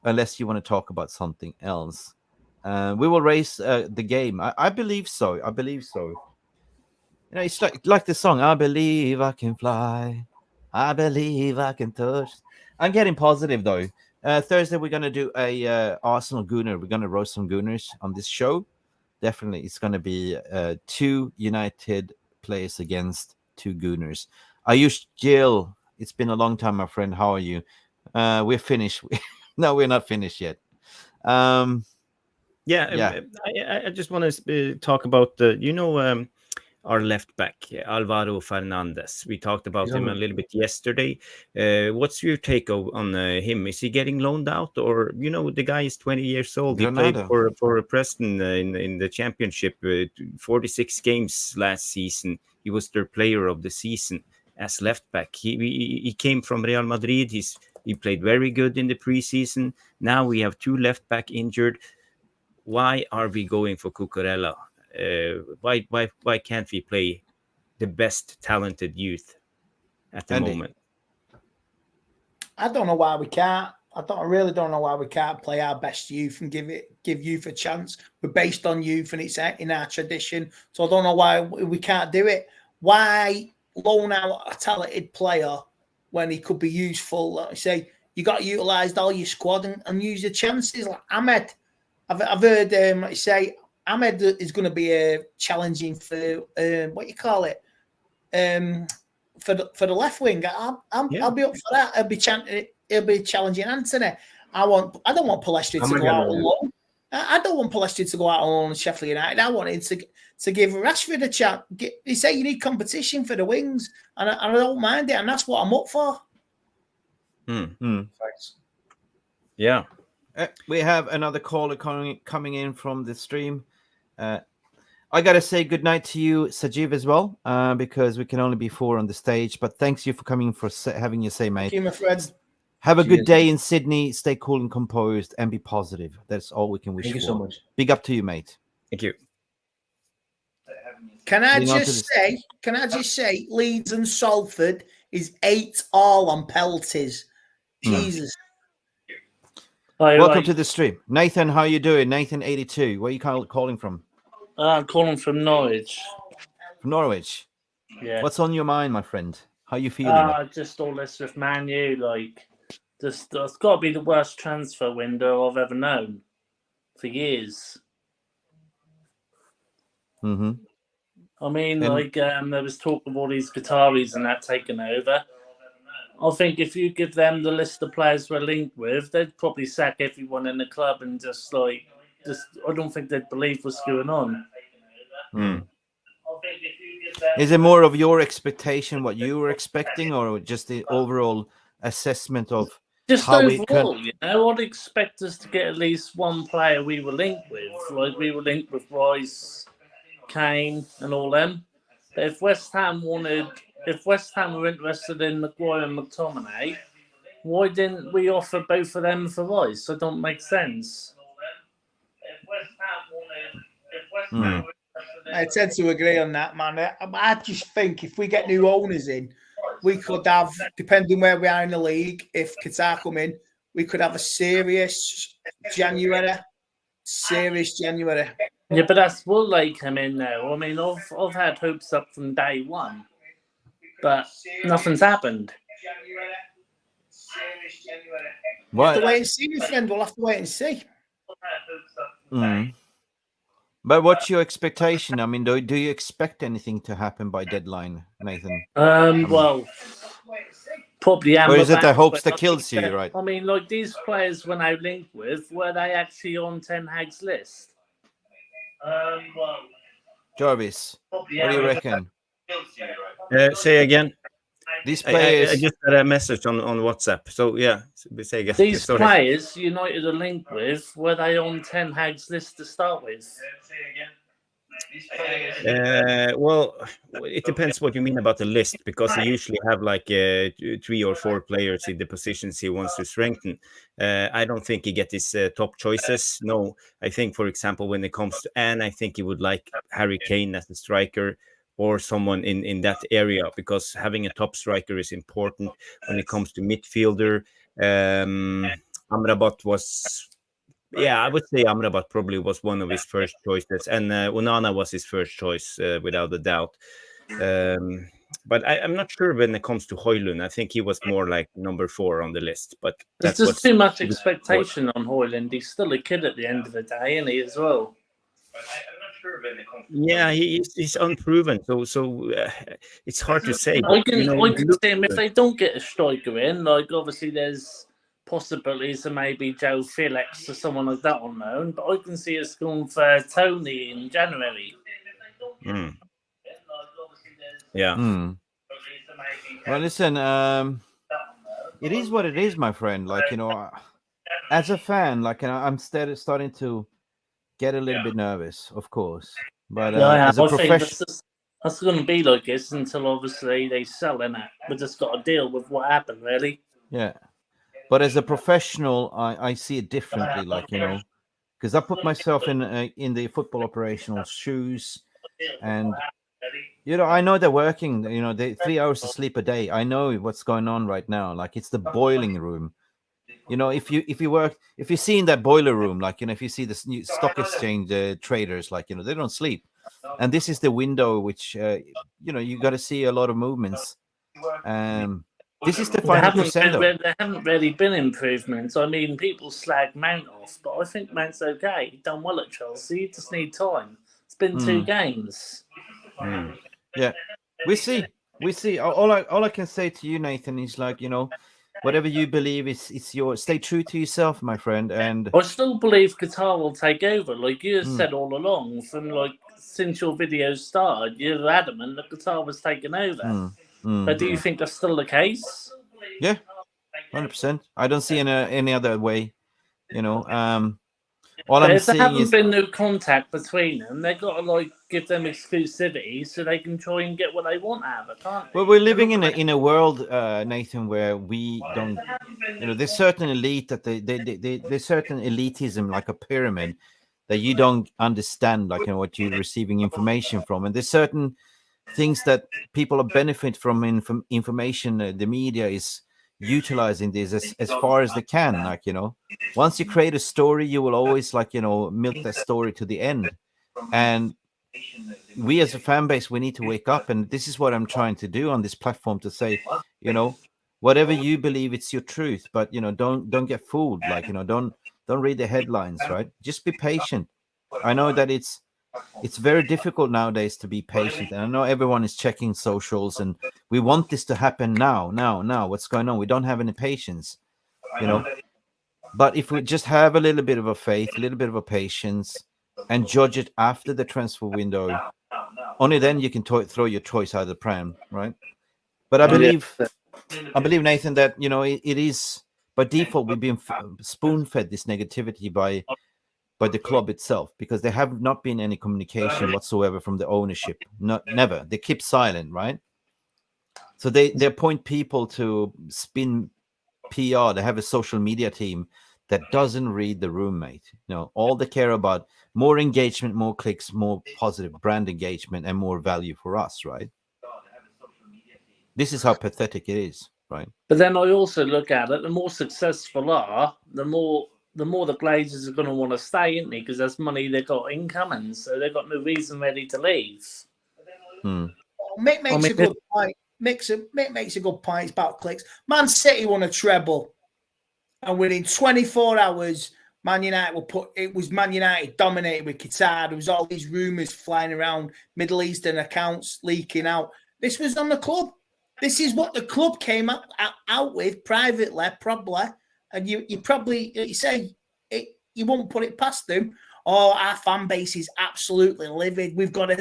Speaker 1: Unless you want to talk about something else. We will raise the game. I believe so. You know, it's like the song, I believe I can fly. I believe I can touch. I'm getting positive, though. Thursday, we're going to do a Arsenal Gooner. We're going to roast some Gooners on this show. Definitely, it's going to be 2 United players against 2 Gooners. Ayush Jill, it's been a long time, my friend. How are you? We're finished. No, we're not finished yet.
Speaker 5: I just want to talk about our left back, Alvaro Fernandez. We talked about him a little bit yesterday. What's your take on him? Is he getting loaned out, or the guy is 20 years old?
Speaker 1: Granada.
Speaker 5: He played for Preston in the Championship, 46 games last season. He was their player of the season as left back. He came from Real Madrid. He played very good in the preseason. Now we have 2 left back injured. Why are we going for Cucurella? Why can't we play the best talented youth at the moment?
Speaker 2: I don't know why we can't. I really don't know why we can't play our best youth and give youth a chance. We're based on youth and it's in our tradition. So I don't know why we can't do it. Why loan out a talented player when he could be useful? Like I say, you got to utilise all your squad and use your chances. Like Ahmed, I've heard like you say, Ahmed is going to be challenging for what you call it for the left wing. I'll be up for that. He'll be challenging Anthony. I don't want Palestri to go out alone. I don't want Palestri to go out alone in Sheffield United. I want him to give Rashford a chance. They say you need competition for the wings, and I don't mind it, and that's what I'm up for.
Speaker 7: Thanks.
Speaker 5: Yeah.
Speaker 1: We have another caller coming in from the stream. I got to say good night to you, Sajiv, as well, because we can only be 4 on the stage. But thanks you for coming, for having your say, mate.
Speaker 2: Thank you, my friend.
Speaker 1: Have a good day in Sydney. Stay cool and composed and be positive. That's all we can wish for.
Speaker 7: Thank you so much.
Speaker 1: Big up to you, mate.
Speaker 5: Thank you.
Speaker 2: Can I just say, Leeds and Salford is 8-all on penalties. Jesus.
Speaker 1: Welcome to the stream. Nathan, how you doing? Nathan 82. Where are you calling from?
Speaker 8: I'm calling from Norwich.
Speaker 1: From Norwich?
Speaker 8: Yeah.
Speaker 1: What's on your mind, my friend? How you feeling?
Speaker 8: Just all this with Man U, it's got to be the worst transfer window I've ever known for years.
Speaker 1: Mm-hmm.
Speaker 8: I mean, there was talk of all these Qataris and that taking over. I think if you give them the list of players we're linked with, they'd probably sack everyone in the club and I don't think they'd believe what's going on.
Speaker 1: Is it more of your expectation, what you were expecting, or just the overall assessment of
Speaker 8: just
Speaker 1: how
Speaker 8: overall? I'd expect us to get at least one player we were linked with. Like we were linked with Rice, Kane, and all them. But if West Ham were interested in Maguire and McTominay, why didn't we offer both of them for Rice? That don't make sense.
Speaker 2: I tend to agree on that, man. I just think if we get new owners in, we could have, depending where we are in the league, if Qatar come in, we could have a serious January.
Speaker 8: Yeah, but that's will they come in now? I mean, I've had hopes up from day one, but nothing's happened.
Speaker 2: We'll have to wait and see, my friend. We'll have to wait and see.
Speaker 1: But what's your expectation? I mean, do you expect anything to happen by deadline, Nathan?
Speaker 8: Well, probably Amrabat.
Speaker 1: Or is it the hopes that kills you, right?
Speaker 8: I mean, like these players when I linked with, were they actually on Tenhag's list? Well,
Speaker 1: Jarvis, what do you reckon?
Speaker 5: Say again.
Speaker 1: These players.
Speaker 5: I just got a message on WhatsApp. So yeah, say again.
Speaker 8: These players United are linked with, were they on Tenhag's list to start with?
Speaker 5: Well, it depends what you mean about the list, because he usually have like 3 or 4 players in the positions he wants to strengthen. I don't think he get his top choices. No, I think, for example, when it comes to Anne, I think he would like Harry Kane as a striker or someone in that area, because having a top striker is important. When it comes to midfielder, Amrabat was... Yeah, I would say Amrabat probably was one of his first choices, and Onana was his first choice without a doubt. But I'm not sure when it comes to Højlund. I think he was more like number 4 on the list. But
Speaker 8: there's just too much expectation on Højlund. He's still a kid at the end of the day, isn't he, as well?
Speaker 5: Yeah, he's unproven, so it's hard to say.
Speaker 8: I can see him if they don't get a striker in. Like obviously, there's possibilities of maybe Joe Felix or someone like that on loan, but I can see us going for Tony in January.
Speaker 5: Yeah.
Speaker 1: Well, listen, it is what it is, my friend. Like, as a fan, like, I'm starting to get a little bit nervous, of course. But as a professional,
Speaker 8: that's going to be like this until obviously they sell in it. We just got to deal with what happened, really.
Speaker 1: Yeah. But as a professional, I see it differently, like, because I put myself in the football operational shoes, and, I know they're working, they 3 hours of sleep a day. I know what's going on right now. Like, it's the boiling room. If you see in that boiler room, like, if you see the new stock exchange traders, like, they don't sleep. And this is the window, which, you got to see a lot of movements. This is the final crescendo.
Speaker 8: There haven't really been improvements. I mean, people slag Mount off, but I think Mount's okay. He's done well at Chelsea. You just need time. It's been 2 games.
Speaker 1: Yeah, we see. All I can say to you, Nathan, is like, whatever you believe is yours. Stay true to yourself, my friend. And
Speaker 8: I still believe Qatar will take over. Like you said all along, from since your videos started, you're adamant that Qatar was taking over. But do you think that's still the case?
Speaker 1: Yeah, 100%. I don't see any other way. All I'm
Speaker 8: if there
Speaker 1: saying
Speaker 8: hasn't
Speaker 1: is
Speaker 8: been no contact between them, they've got to give them exclusivity so they can try and get what they want out of it, can't they?
Speaker 1: Well, we're living in a world, Nathan, where we don't. There's certain elite that there's certain elitism, like a pyramid, that you don't understand, like what you're receiving information from, and there's certain things that people benefit from information. The media is utilizing this as far as they can. Like, once you create a story, you will always milk that story to the end. And we as a fan base, we need to wake up. And this is what I'm trying to do on this platform, to say, whatever you believe, it's your truth, but don't get fooled. Like, don't read the headlines, right? Just be patient. I know that it's very difficult nowadays to be patient, and I know everyone is checking socials, and we want this to happen now. What's going on? We don't have any patience, But if we just have a little bit of a faith, a little bit of a patience, and judge it after the transfer window, only then you can throw your choice out of the pram, right? But I believe, Nathan, that it is by default we've been spoon-fed this negativity by the club itself, because there have not been any communication whatsoever from the ownership. Never. They keep silent, right? So they appoint people to spin PR. They have a social media team that doesn't read the room, mate. All they care about more engagement, more clicks, more positive brand engagement, and more value for us, right? This is how pathetic it is, right?
Speaker 8: But then I also look at it, the more successful are, the more the more the Glazers are going to want to stay, isn't they? Because there's money they've got incoming, so they've got no reason ready to leave.
Speaker 2: Mick makes a good point. Mick makes a good point. It's about clicks. Man City won a treble, and within 24 hours, Man United dominated with Qatar. There was all these rumours flying around, Middle Eastern accounts leaking out. This was on the club. This is what the club came out with privately, probably. And you probably, you say, you won't put it past them. Oh, our fan base is absolutely livid. We've got to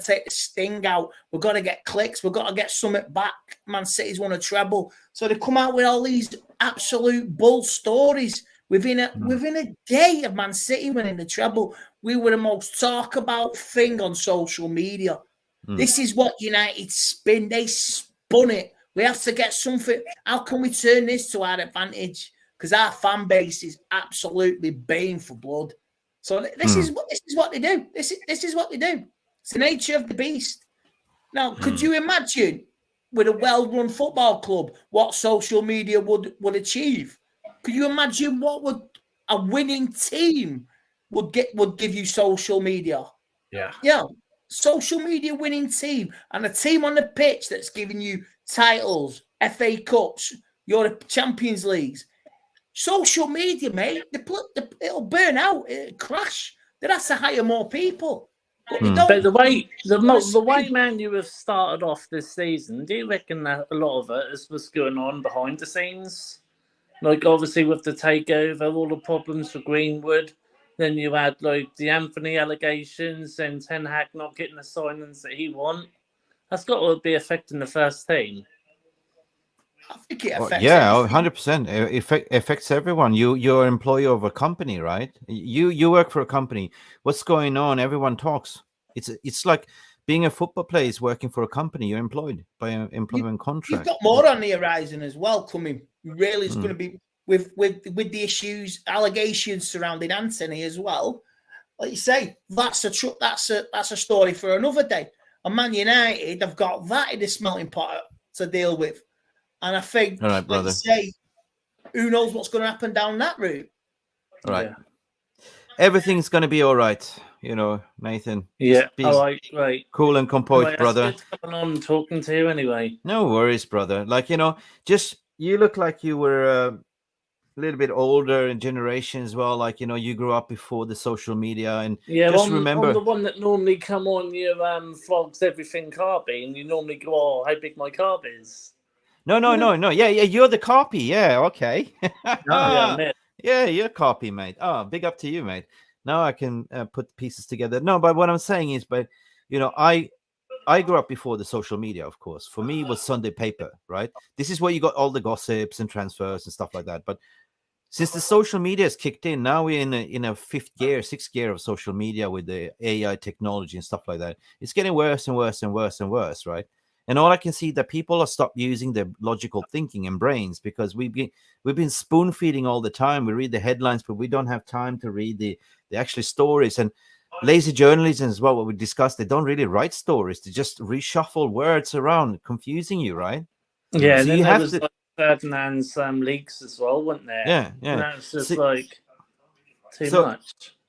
Speaker 2: take the sting out. We've got to get clicks. We've got to get something back. Man City's won a treble. So they come out with all these absolute bull stories. Within a day of Man City winning the treble, we were the most talk about thing on social media. This is what United spin. They spun it. We have to get something. How can we turn this to our advantage? Because our fan base is absolutely baying for blood. So this is what they do. This is what they do. It's the nature of the beast. Now, could you imagine with a well-run football club what social media would achieve? Could you imagine what would a winning team would give you social media? Yeah. Social media winning team and a team on the pitch that's giving you titles, FA Cups, Europe Champions Leagues. Social media, mate, it'll burn out, it'll crash. They'd have to hire more people. But
Speaker 8: the way Man U have started off this season, do you reckon that a lot of it is what's going on behind the scenes? Like, obviously, with the takeover, all the problems for Greenwood. Then you had, like, the Anthony allegations and Tenhag not getting the signings that he wants. That's got to be affecting the first team.
Speaker 2: I think it affects
Speaker 1: 100%. It affects everyone. You're an employee of a company, right? You work for a company. What's going on? Everyone talks. It's like being a football player is working for a company. You're employed by an employment contract.
Speaker 2: You've got more on the horizon as well coming. Really, it's going to be with the issues, allegations surrounding Anthony as well. Like you say, that's a story for another day. And Man United have got that in the smelting pot to deal with. And I think,
Speaker 1: all right, brother.
Speaker 2: Like you say, who knows what's going to happen down that route?
Speaker 1: All right. Yeah. Everything's going to be all right, Nathan.
Speaker 8: Yeah. All right, right.
Speaker 1: Cool and composed, brother.
Speaker 8: It's good coming on talking to you anyway.
Speaker 1: No worries, brother. Like, just you look like you were a little bit older in generation as well. Like, you grew up before the social media. And just remember.
Speaker 8: I'm the one that normally come on your Frogs Everything Carby, and you normally go, oh, how big my carb is.
Speaker 1: No. Yeah, you're the copy. Yeah, okay.
Speaker 8: Yeah,
Speaker 1: you're copy, mate. Oh, big up to you, mate. Now I can put pieces together. No, but what I'm saying is, I grew up before the social media, of course. For me, it was Sunday paper, right? This is where you got all the gossips and transfers and stuff like that. But since the social media has kicked in, now we're in a sixth gear of social media with the AI technology and stuff like that. It's getting worse and worse and worse and worse, right? And all I can see that people are stopped using their logical thinking and brains because we've been spoon feeding all the time. We read the headlines, but we don't have time to read the actual stories. And lazy journalism as well, what we discussed, they don't really write stories. They just reshuffle words around, confusing you, right?
Speaker 8: Yeah, so and then there was like Ferdinand's leaks as well, weren't there?
Speaker 1: Yeah.
Speaker 8: And that's just too much.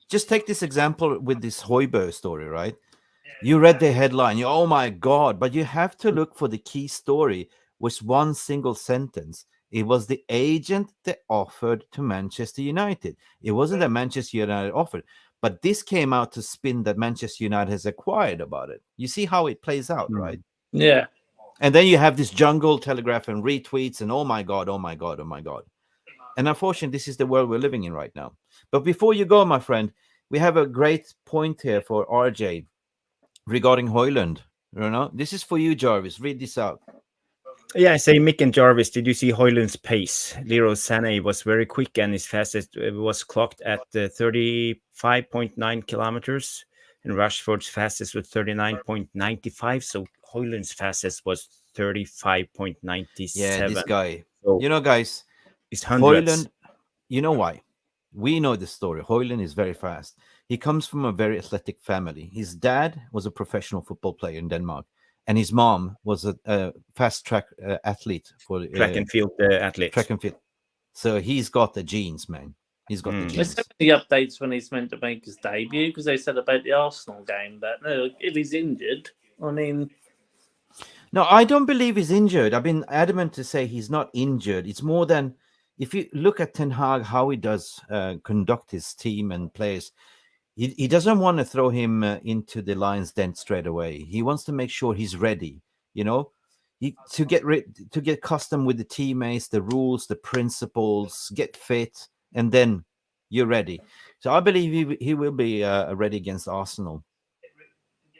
Speaker 1: Just take this example with this Højbjerg story, right? You read the headline, oh my God, but you have to look for the key story, which one single sentence. It was the agent that offered to Manchester United. It wasn't that Manchester United offered, but this came out to spin that Manchester United has acquired about it. You see how it plays out, right?
Speaker 8: Yeah.
Speaker 1: And then you have this jungle telegraph and retweets and oh my God. And unfortunately, this is the world we're living in right now. But before you go, my friend, we have a great point here for RJ. Regarding Højlund, this is for you, Jarvis. Read this out.
Speaker 5: Yeah, I say Mick and Jarvis. Did you see Højlund's pace? Leroy Sané was very quick, and his fastest was clocked at 35.9 kilometers, and Rashford's fastest was 39.95. So Højlund's fastest was 35.97.
Speaker 1: Yeah, this guy.
Speaker 5: So,
Speaker 1: guys,
Speaker 5: it's hundreds.
Speaker 1: Højlund. You know why? We know the story. Højlund is very fast. He comes from a very athletic family. His dad was a professional football player in Denmark, and his mom was a fast track athlete for
Speaker 5: track and field athlete.
Speaker 1: Track and field. So he's got the genes, man. He's got the
Speaker 8: There's
Speaker 1: genes.
Speaker 8: so many updates when he's meant to make his debut because they said about the Arsenal game. But no, if he's injured, I mean,
Speaker 1: No, I don't believe he's injured. I've been adamant to say he's not injured. It's more than if you look at Ten Hag, how he does conduct his team and players. He doesn't want to throw him into the lion's den straight away. He wants to make sure he's ready. You know, to get accustomed with the teammates, the rules, the principles, get fit, and then you're ready. So I believe he will be ready against Arsenal.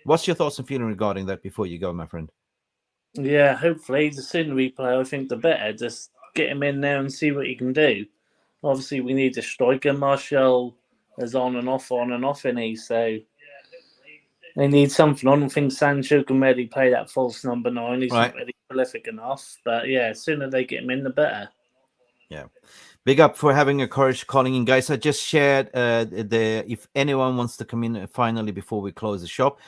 Speaker 1: What's your thoughts and feeling regarding that before you go, my friend?
Speaker 8: yeah, hopefully the sooner we play, I think the better. Just get him in there and see what he can do. Obviously, we need a striker. Martial is on and off, in he. So they need something. I don't think Sancho can really play that false number 9. He's not really prolific enough. But yeah, the sooner they get him in, the better.
Speaker 1: Yeah. Big up for having a courage calling in, guys. I just shared if anyone wants to come in finally before we close the shop.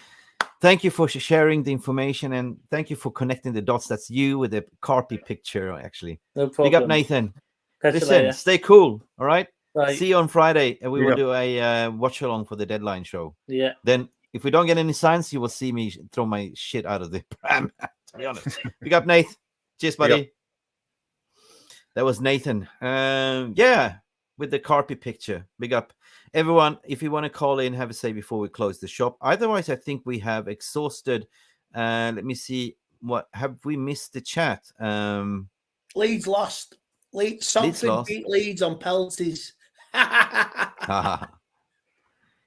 Speaker 1: Thank you for sharing the information and thank you for connecting the dots. That's you with the carpy picture, actually.
Speaker 8: No problem.
Speaker 1: Big up, Nathan.
Speaker 8: Catch you
Speaker 1: Listen,
Speaker 8: later.
Speaker 1: stay cool. All right.
Speaker 8: Bye.
Speaker 1: See you on Friday, and we will do a watch along for the deadline show.
Speaker 8: Yeah.
Speaker 1: Then, if we don't get any signs, you will see me throw my shit out of the pram. To be honest. Big up, Nate. Cheers, buddy. That was Nathan. Yeah, with the carpet picture. Big up. Everyone, if you want to call in, have a say before we close the shop. Otherwise, I think we have exhausted. Let me see. What have we missed the chat?
Speaker 2: Leeds lost. Leeds beat Leeds on penalties.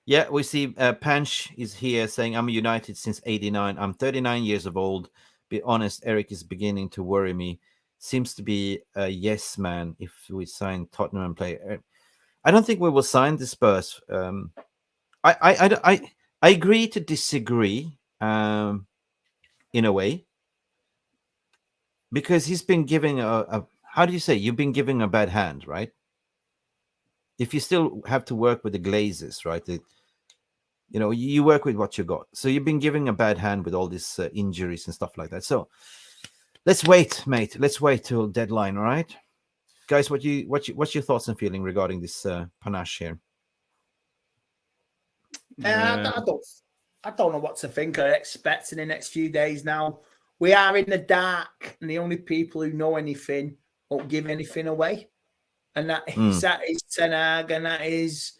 Speaker 1: Yeah, we see Panch is here saying, I'm United since 89. I'm 39 years of old. Be honest, Eric is beginning to worry me. Seems to be a yes man if we sign Tottenham and play. I don't think we will sign the Spurs. I agree to disagree in a way, because he's been giving a how do you say, you've been giving a bad hand, right? If you still have to work with the Glazers, right? You work with what you got. So you've been giving a bad hand with all these injuries and stuff like that. So let's wait, mate. Let's wait till deadline, all right? Guys, what's your thoughts and feeling regarding this panache here?
Speaker 2: I don't know what to think or expect in the next few days now. We are in the dark, and the only people who know anything won't give anything away. And that is Ten Hag, and that is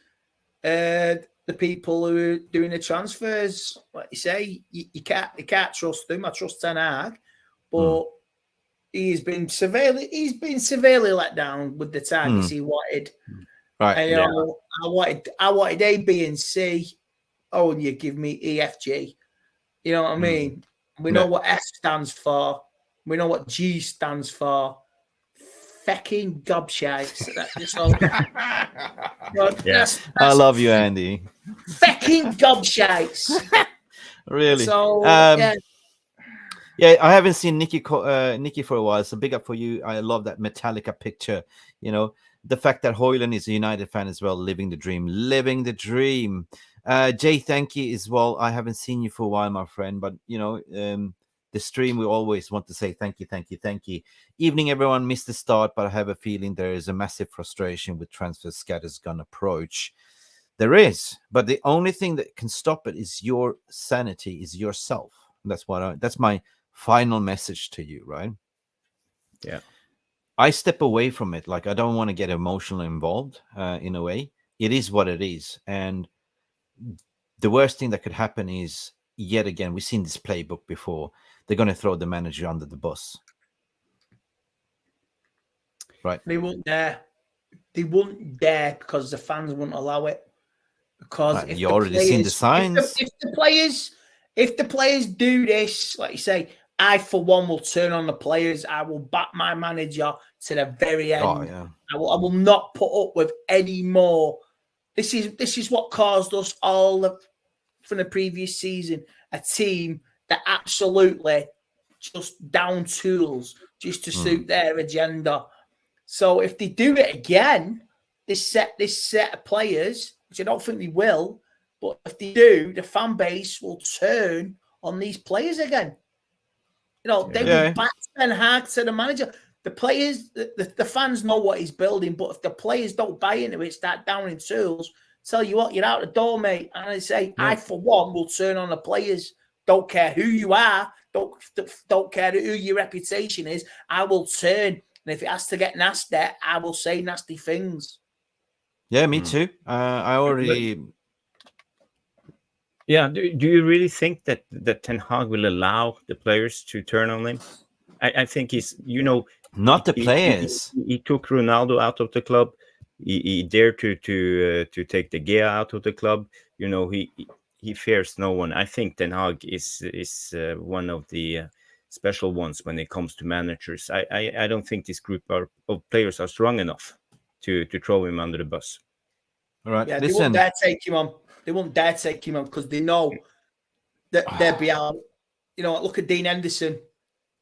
Speaker 2: the people who are doing the transfers. Like you say, you can't trust them. I trust Ten Hag, but he's been severely let down with the targets he wanted.
Speaker 1: Right.
Speaker 2: And, I wanted A, B, and C. Oh, and you give me E, F, G. You know what I mean? We know what F stands for. We know what G stands for. Fecking gobshites.
Speaker 1: I love you, Andy.
Speaker 2: Fecking gobshites.
Speaker 1: Really?
Speaker 2: So,
Speaker 1: yeah, I haven't seen Nikki for a while, so big up for you. I love that Metallica picture. The fact that Hoyland is a United fan as well, living the dream. Jay, thank you as well. I haven't seen you for a while, my friend, but the stream, we always want to say thank you. Evening, everyone. Missed the start, but I have a feeling there is a massive frustration with transfer scattergun approach. There is, but the only thing that can stop it is your sanity, is yourself. That's my final message to you, right?
Speaker 5: Yeah.
Speaker 1: I step away from it. Like, I don't want to get emotionally involved in a way. It is what it is. And the worst thing that could happen is, yet again, we've seen this playbook before. They're going to throw the manager under the bus. Right.
Speaker 2: They won't dare. They won't dare because the fans won't allow it. Because
Speaker 1: you already seen the signs.
Speaker 2: If the players do this, like you say, I for one will turn on the players. I will back my manager to the very end.
Speaker 1: Oh, yeah.
Speaker 2: I will not put up with any more. This is what caused us all from the previous season. A team that absolutely just down tools just to suit their agenda. So if they do it again, this set of players, which I don't think they will, but if they do, the fan base will turn on these players again. They will back Ten Hag to the manager. the players, the fans know what he's building, but if the players don't buy into it, start downing tools, tell you what, you're out the door, mate. And I say, I for one will turn on the players. Don't care who you are. Don't care who your reputation is. I will turn, and if it has to get nasty, I will say nasty things.
Speaker 1: Yeah, me too. I already.
Speaker 5: Yeah, do you really think that Ten Hag will allow the players to turn on him? I think he's,
Speaker 1: not the players.
Speaker 5: He took Ronaldo out of the club. He dared to take De Gea out of the club. He fears no one. I think Ten Hag is one of the special ones when it comes to managers. I don't think this group of players are strong enough to throw him under the bus.
Speaker 1: All right,
Speaker 2: yeah,
Speaker 1: listen.
Speaker 2: they won't dare take him on. They won't dare take him on because they know that they'll be out. Look at Dean Henderson.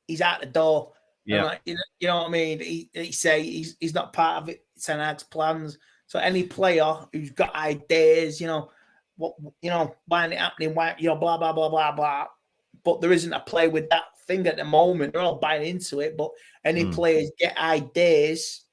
Speaker 2: He's out the door.
Speaker 5: Yeah,
Speaker 2: like, you know what I mean. He say he's not part of it. Ten Hag's plans. So any player who's got ideas, why ain't it happening? Why, blah blah blah blah blah. But there isn't a player with that thing at the moment. They're all buying into it. But any players get ideas.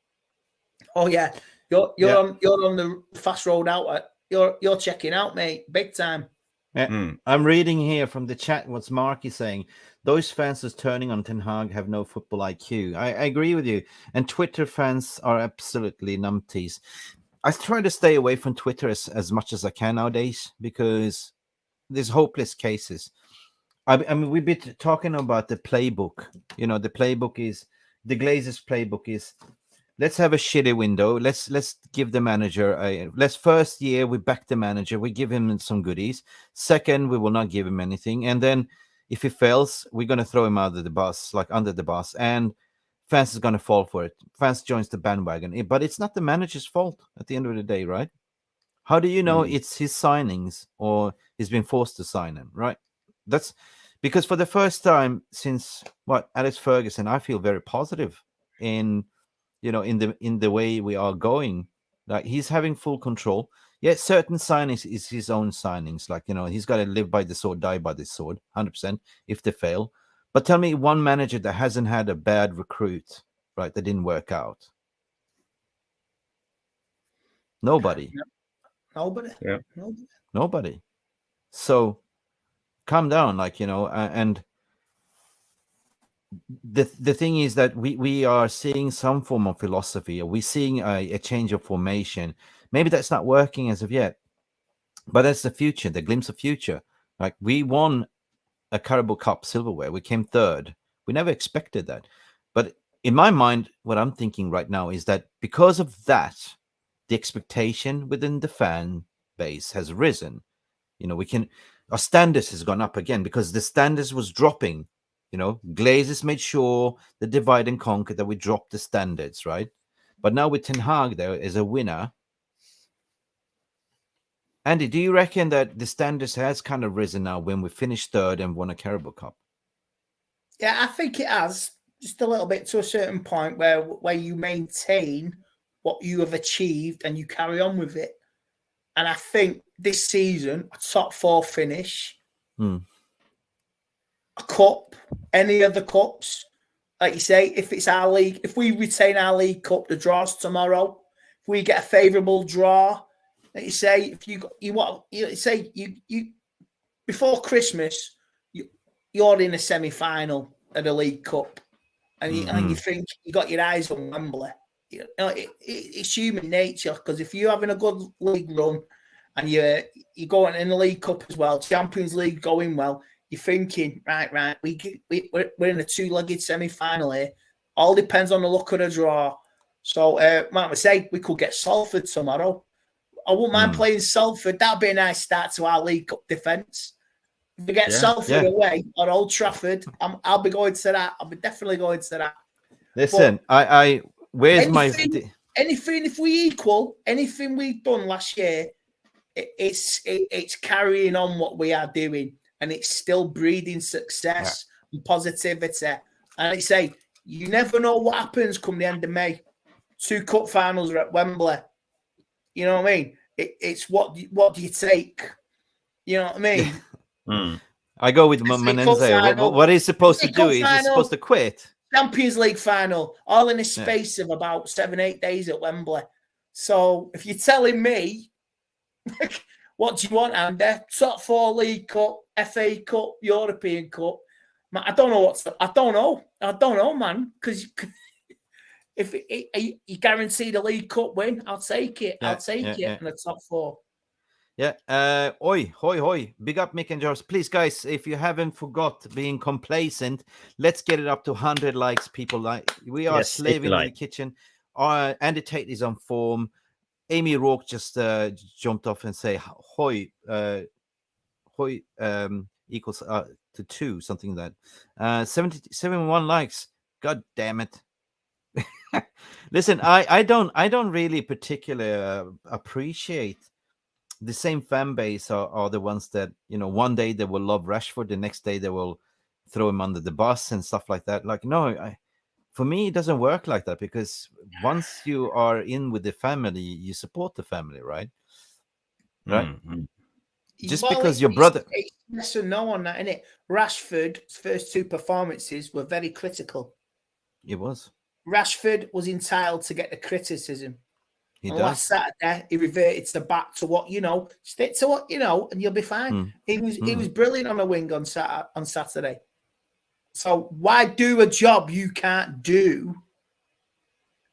Speaker 2: Oh yeah, you're on the fast road out. You're checking out, mate, big time.
Speaker 1: Yeah. I'm reading here from the chat what Mark is saying. Those fans who's turning on Ten Hag have no football IQ. I agree with you. And Twitter fans are absolutely numpties. I try to stay away from Twitter as much as I can nowadays because there's hopeless cases. I mean, we've been talking about the playbook. The playbook is the Glazers' playbook is let's have a shitty window. Let's give the manager first year we back the manager. We give him some goodies. Second, we will not give him anything. And then if he fails, we're going to throw him out of the bus, like under the bus. And fans is going to fall for it. Fans joins the bandwagon. But it's not the manager's fault at the end of the day, right? How do you know it's his signings or he's been forced to sign them, right? That's because for the first time since Alex Ferguson, I feel very positive in the way we are going. Like he's having full control. Yet certain signings is his own signings. Like, he's got to live by the sword, die by the sword, 100% if they fail. But tell me one manager that hasn't had a bad recruit, right, that didn't work out. Nobody.
Speaker 2: Nobody.
Speaker 5: Yeah.
Speaker 1: Nobody. So calm down, and the thing is that we are seeing some form of philosophy. Are we seeing a change of formation? Maybe that's not working as of yet, but that's the future, the glimpse of future. Like we won a Carabao Cup silverware. We came third. We never expected that. But in my mind, what I'm thinking right now is that because of that, the expectation within the fan base has risen. Our standards has gone up again because the standards was dropping. Glazers made sure the divide and conquer that we dropped the standards, right? But now with Ten Hag there as a winner. Andy, do you reckon that the standards has kind of risen now when we finished third and won a Carabao Cup?
Speaker 2: Yeah, I think it has just a little bit to a certain point where you maintain what you have achieved and you carry on with it. And I think this season, a top 4 finish, a cup, any of the cups, like you say, if it's our league, if we retain our League Cup, the draws tomorrow, if we get a favourable draw, like you say, if you before Christmas, you're in a semi-final of the League Cup, and you think you got your eyes on Wembley. It's human nature because if you're having a good league run and you're going in the League Cup as well, Champions League going well, you're thinking, right, we're in a 2-legged semi-final here. All depends on the luck of the draw. So, like I say, we could get Salford tomorrow. I wouldn't mind playing Salford. That'd be a nice start to our League Cup defence. If we get Salford away on Old Trafford, I'll be going to that. I'll be definitely going to that.
Speaker 1: Listen, where's
Speaker 2: anything if we equal anything we've done last year, it's carrying on what we are doing, and it's still breeding success and positivity. And I say, you never know what happens come the end of May. 2 cup finals are at Wembley. You know what I mean? It's what do you take? You know what I mean?
Speaker 1: I go with Menenze. What he's supposed to do is he's supposed to quit.
Speaker 2: Champions League final, all in a space of about 7-8 days at Wembley. So if you're telling me, what do you want, Andy? Top 4 League Cup, FA Cup, European Cup. Man, I don't know I don't know, man. Because if you guarantee the League Cup win, I'll take it. I'll take it in the top 4.
Speaker 1: Yeah. Oi, hoi, hoi. Big up, Mick and Jarvis. Please, guys, if you haven't forgot being complacent, let's get it up to 100 likes, people. Like we are slaving in the kitchen. Andy Tate is on form. Amy Rourke just jumped off and say hoi, hoi equals to 2, something like that. 71 likes. God damn it. Listen, I don't really particularly appreciate the same fan base are the ones that, one day they will love Rashford, the next day they will throw him under the bus and stuff like that. Like, no, for me, it doesn't work like that, because once you are in with the family, you support the family, right? Right?
Speaker 5: Mm-hmm.
Speaker 1: Just because your brother...
Speaker 2: It's yes or no on that, innit? Rashford's first 2 performances were very critical.
Speaker 1: It was.
Speaker 2: Rashford was entitled to get the criticism. Last Saturday, he reverted back to what you know. Stick to what you know, and you'll be fine. He was brilliant on the wing on Saturday. So why do a job you can't do,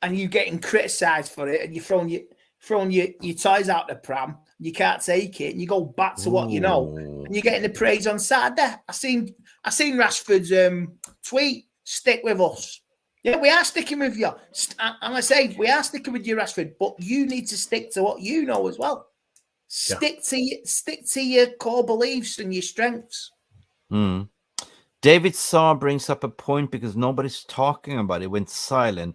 Speaker 2: and you getting criticised for it, and you're throwing your toys out the pram, you can't take it, and you go back to what you know, and you're getting the praise on Saturday. I seen Rashford's tweet. Stick with us. Yeah, we are sticking with you. I'm going to say, we are sticking with you, Rashford, but you need to stick to what you know as well. Stick to your core beliefs and your strengths.
Speaker 1: David Saar brings up a point, because nobody's talking about it. It went silent.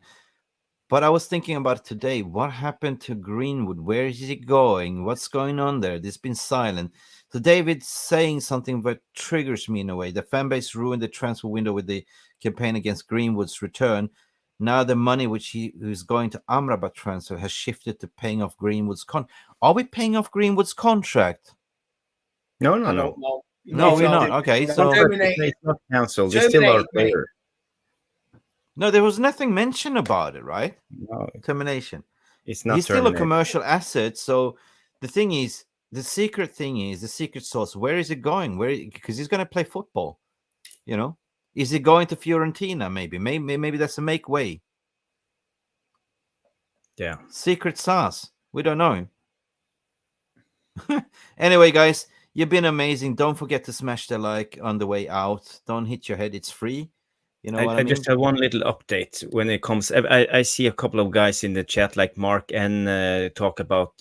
Speaker 1: But I was thinking about it today. What happened to Greenwood? Where is he going? What's going on there? It's been silent. So David's saying something that triggers me in a way. The fan base ruined the transfer window with the campaign against Greenwood's return. Now the money which who's going to Amrabat transfer has shifted to paying off Greenwood's Are we paying off Greenwood's contract?
Speaker 5: No.
Speaker 1: No, we're not. Okay, so
Speaker 5: it's not cancelled. It's still our player.
Speaker 1: No, there was nothing mentioned about it, right?
Speaker 5: No.
Speaker 1: Termination.
Speaker 5: It's not.
Speaker 1: He's still a commercial asset. So the thing is, the secret sauce. Where is it going? Because he's going to play football. Is he going to Fiorentina? Maybe that's a make way.
Speaker 5: Yeah.
Speaker 1: Secret sauce. We don't know. Anyway, guys, you've been amazing. Don't forget to smash the like on the way out. Don't hit your head. It's free.
Speaker 5: I just have one little update when it comes. I see a couple of guys in the chat, like Mark N, talk about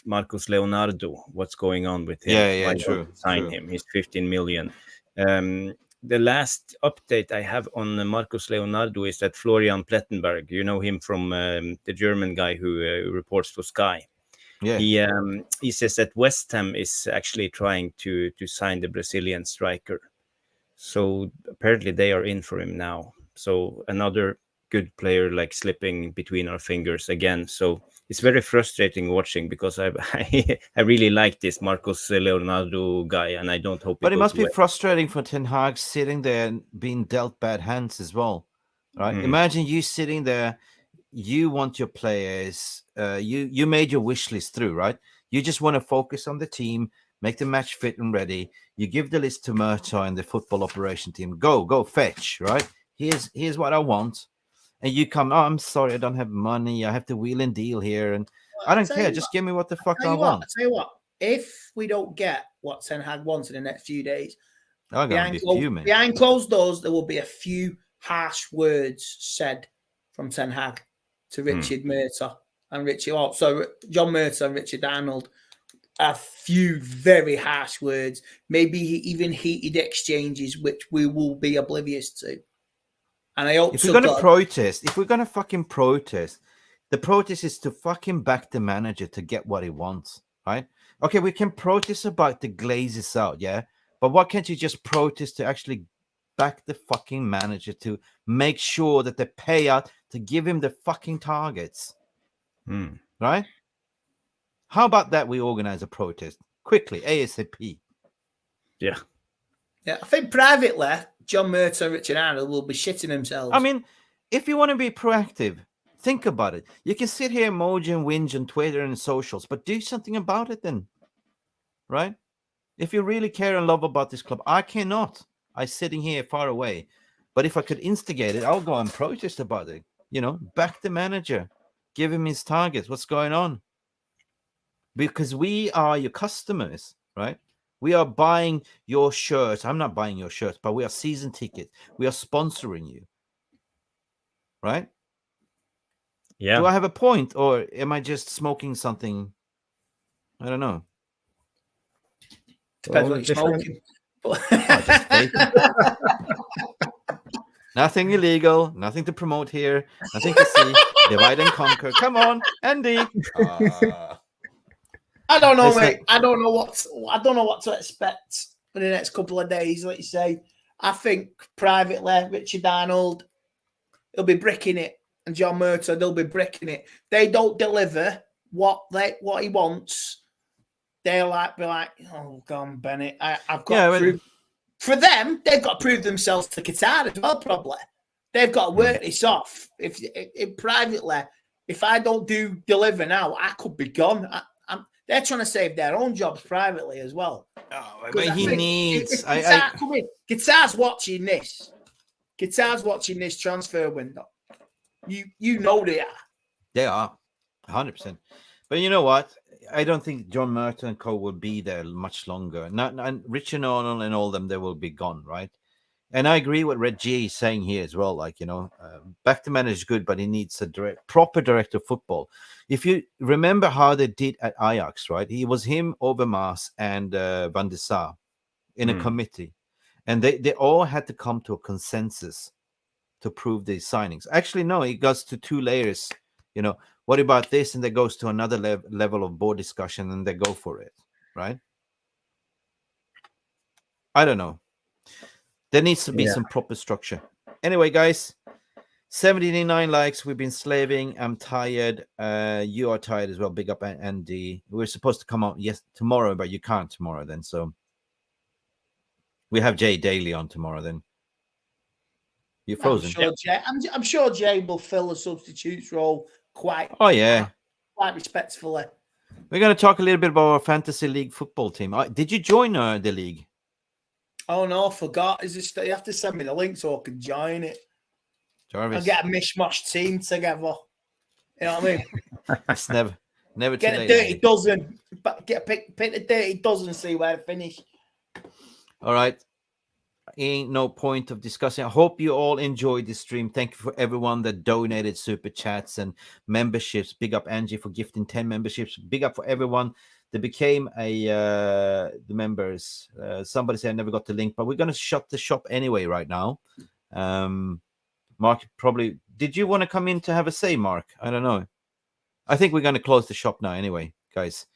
Speaker 5: Marcus Leonardo. What's going on with him?
Speaker 1: Yeah, true.
Speaker 5: Sign him. He's 15 million. The last update I have on Marcus Leonardo is that Florian Plettenberg, you know him from the German guy who reports for Sky. Yeah. He says that West Ham is actually trying to sign the Brazilian striker. So apparently they are in for him now. So another good player like slipping between our fingers again. So it's very frustrating watching, because I really like this Marcos Leonardo guy, and I don't hope.
Speaker 1: But it must be frustrating for Ten Hag sitting there and being dealt bad hands as well, right? Imagine you sitting there. You want your players. You made your wish list through, right? You just want to focus on the team. Make the match fit and ready. You give the list to Murtaugh and the football operation team. Go fetch, right? Here's what I want. And you come, I'm sorry, I don't have money. I have to wheel and deal here. And I don't care. Just give me what the fuck I want.
Speaker 2: I'll tell you what. If we don't get what Ten Hag wants in the next few days, behind closed doors, there will be a few harsh words said from Ten Hag to Richard Murtaugh and John Murtaugh and Richard Arnold. A few very harsh words, maybe even heated exchanges, which we will be oblivious to. And I hope
Speaker 1: if we're going to protest, if we're going to fucking protest, the protest is to fucking back the manager to get what he wants, right? Okay, we can protest about the Glazers out, yeah? But why can't you just protest to actually back the fucking manager to make sure that they pay out to give him the fucking targets, right? How about that? We organize a protest quickly, ASAP.
Speaker 5: Yeah.
Speaker 2: I think privately, John Murtough and Richard Arnold will be shitting themselves.
Speaker 1: I mean, if you want to be proactive, think about it. You can sit here, emoji and whinge on Twitter and socials, but do something about it then, right? If you really care and love about this club, I cannot. I'm sitting here far away. But if I could instigate it, I'll go and protest about it. You know, back the manager, give him his targets. What's going on? Because we are your customers, right? We are buying your shirts. I'm not buying your shirts, but we are season tickets. We are sponsoring you, right?
Speaker 5: Yeah.
Speaker 1: Do I have a point, or am I just smoking something? I don't know.
Speaker 2: Depends what you're smoking.
Speaker 1: Nothing illegal, nothing to promote here, nothing to see. Divide and conquer. Come on, Andy.
Speaker 2: I don't know, mate. I don't know what to expect for the next couple of days. Like you say, I think privately, Richard Arnold, he'll be bricking it, and John Murtough, they'll be bricking it. They don't deliver what he wants. They'll be like, oh, go on, Bennett. I've got to prove. For them, they've got to prove themselves to Qatar as well, probably. They've got to work this off. If privately, if I don't deliver now, I could be gone. They're trying to save their own jobs privately as well.
Speaker 1: Oh, but he needs.
Speaker 2: Qatar's watching this. Qatar's watching this transfer window. You know they are.
Speaker 1: They are, 100%. But you know what? I don't think John Murtough and co will be there much longer. And Richard Arnold and all them, they will be gone, right? And I agree with Red G is saying here as well. Like, you know, back to manager is good, but he needs a proper director of football. If you remember how they did at Ajax, right? He was him, Overmars, and Van der Sar in a committee. And they all had to come to a consensus to prove these signings. Actually, no, it goes to two layers. You know, what about this? And that goes to another level of board discussion, and they go for it, right? I don't know. There needs to be some proper structure. Anyway, guys, 79 likes. We've been slaving. I'm tired. You are tired as well. Big up, Andy. We're supposed to come out tomorrow, but you can't tomorrow then. So we have Jay Daly on tomorrow then. You're frozen.
Speaker 2: I'm sure Jay will fill the substitutes role quite respectfully.
Speaker 1: We're going to talk a little bit about our fantasy league football team. Did you join the league?
Speaker 2: Oh no, I forgot. You have to send me the link so I can join it.
Speaker 1: Jarvis.
Speaker 2: I'll get a mishmash team together. You know what I mean?
Speaker 1: It's never
Speaker 2: get a dirty dozen. Pick a dirty dozen and see where to finish.
Speaker 1: All right. Ain't no point of discussing. I hope you all enjoyed this stream. Thank you for everyone that donated super chats and memberships. Big up Angie for gifting 10 memberships. Big up for everyone that became the members. Somebody said I never got the link, but we're going to shut the shop anyway right now. Mark, probably, did you want to come in to have a say, Mark? I don't know. I think we're going to close the shop now anyway, guys.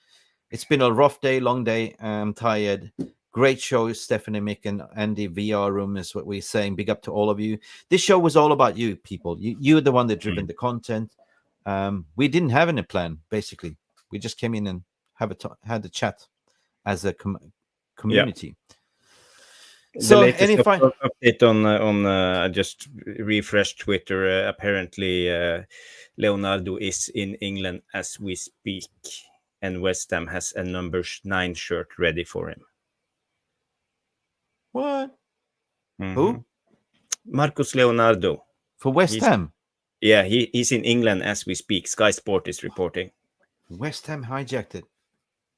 Speaker 1: It's been a rough day, long day. I'm tired. Great show, Stephanie, Mick, and Andy. VR room is what we're saying. Big up to all of you. This show was all about you, people. You're the one that driven the content. We didn't have any plan, basically. We just came in and had a chat as a community.
Speaker 5: Yeah.
Speaker 1: So,
Speaker 5: the latest update on I just refreshed Twitter. Apparently, Leonardo is in England as we speak, and West Ham has a number 9 shirt ready for him.
Speaker 1: What?
Speaker 5: Mm-hmm.
Speaker 1: Who?
Speaker 5: Marcus Leonardo.
Speaker 1: For West Ham?
Speaker 5: Yeah, he's in England as we speak. Sky Sport is reporting.
Speaker 1: West Ham hijacked it.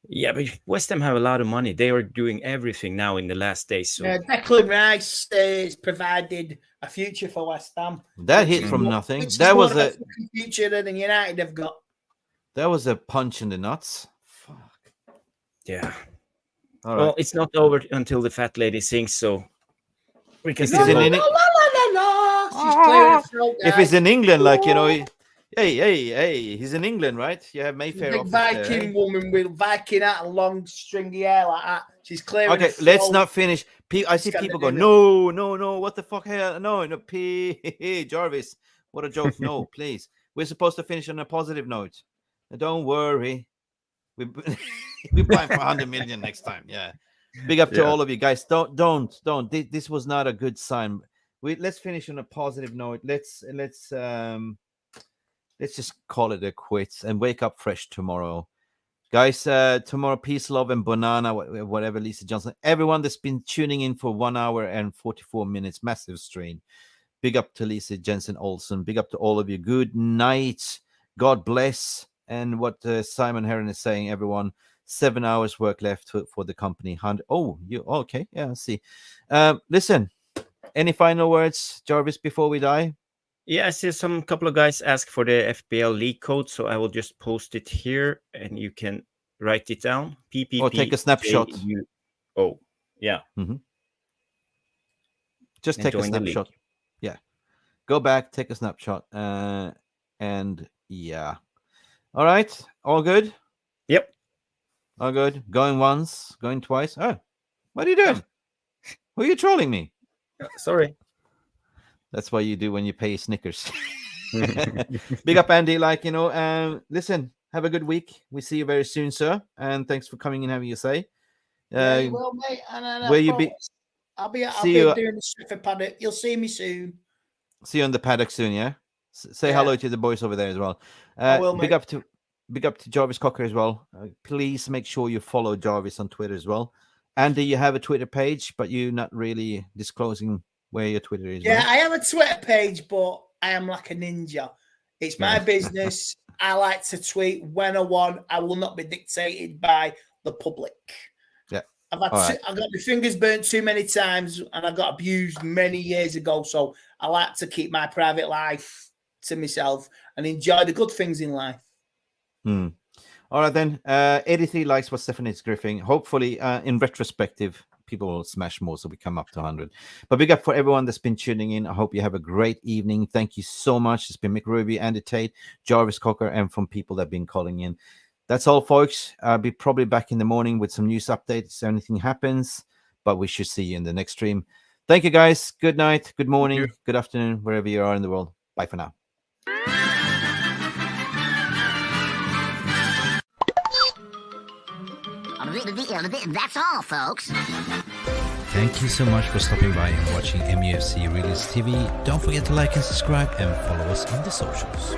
Speaker 5: Yeah, but West Ham have a lot of money. They are doing everything now in the last days. So.
Speaker 2: Declan Rice has provided a future for West Ham.
Speaker 1: That hit from nothing. That was a
Speaker 2: future than United have got.
Speaker 1: That was a punch in the nuts. Fuck.
Speaker 5: Yeah.
Speaker 1: All
Speaker 5: well,
Speaker 1: right.
Speaker 5: it's not over until the fat lady sings, so we can still
Speaker 1: If it's in England, like, you know, hey, he's in England, right? You have Mayfair.
Speaker 2: Big Viking woman with Viking hat and long stringy hair like that. She's clearing.
Speaker 1: Okay, let's not finish. I see people go, no, what the fuck? Hell, no, Jarvis, what a joke. No, please. We're supposed to finish on a positive note. Don't worry. We're buying for 100 million next time. Yeah. Big up to
Speaker 5: Yeah.
Speaker 1: all of you guys. Don't. This was not a good sign. Let's finish on a positive note. Let's just call it a quits and wake up fresh tomorrow. Guys, tomorrow, peace, love, and banana, whatever, Lisa Johnson. Everyone that's been tuning in for 1 hour and 44 minutes, massive stream. Big up to Lisa Jensen Olsen. Big up to all of you. Good night. God bless. And what Simon Heron is saying, everyone, 7 hours work left for the company. Okay. Yeah, I see. Listen, any final words, Jarvis, before we die?
Speaker 5: Yeah, I see some couple of guys ask for the FPL league code, so I will just post it here, and you can write it down. PPP.
Speaker 1: Or take a snapshot.
Speaker 5: Yeah.
Speaker 1: Mm-hmm. Just
Speaker 5: And
Speaker 1: take a
Speaker 5: join the league.
Speaker 1: snapshot. Yeah. Go back, take a snapshot. And yeah. All right. All good?
Speaker 5: Yep.
Speaker 1: All good. Going once, going twice. Oh, what are you doing? Who are you trolling me?
Speaker 5: Sorry.
Speaker 1: That's what you do when you pay Snickers. Big up, Andy. Listen, have a good week. We see you very soon, sir. And thanks for coming and having your say.
Speaker 2: Yeah, you will, mate. And
Speaker 1: where you be?
Speaker 2: I'll be doing the stuff at paddock. You'll see me soon.
Speaker 1: See you on the paddock soon, yeah? Say hello to the boys over there as well.
Speaker 2: I will,
Speaker 1: big up to Jarvis Cocker as well. Please make sure you follow Jarvis on Twitter as well. Andy, you have a Twitter page, but you're not really disclosing where your Twitter is.
Speaker 2: Yeah,
Speaker 1: right?
Speaker 2: I have a Twitter page, but I am like a ninja. It's my business. I like to tweet when I want. I will not be dictated by the public.
Speaker 1: Yeah.
Speaker 2: I've got my fingers burnt too many times, and I got abused many years ago. So I like to keep my private life to myself and enjoy the good things in life.
Speaker 1: All right, then. 83 likes for Stephanie's Griffin. Hopefully, in retrospective, people will smash more so we come up to 100. But big up for everyone that's been tuning in. I hope you have a great evening. Thank you so much. It's been Mick Ruby, Andy Tate, Jarvis Cocker, and from people that have been calling in. That's all, folks. I'll be probably back in the morning with some news updates if anything happens, but we should see you in the next stream. Thank you, guys. Good night, good morning, good afternoon, wherever you are in the world. Bye for now.
Speaker 6: That's all, folks.
Speaker 1: Thank you so much for stopping by and watching Mufc Realist TV. Don't forget to like and subscribe and follow us on the socials.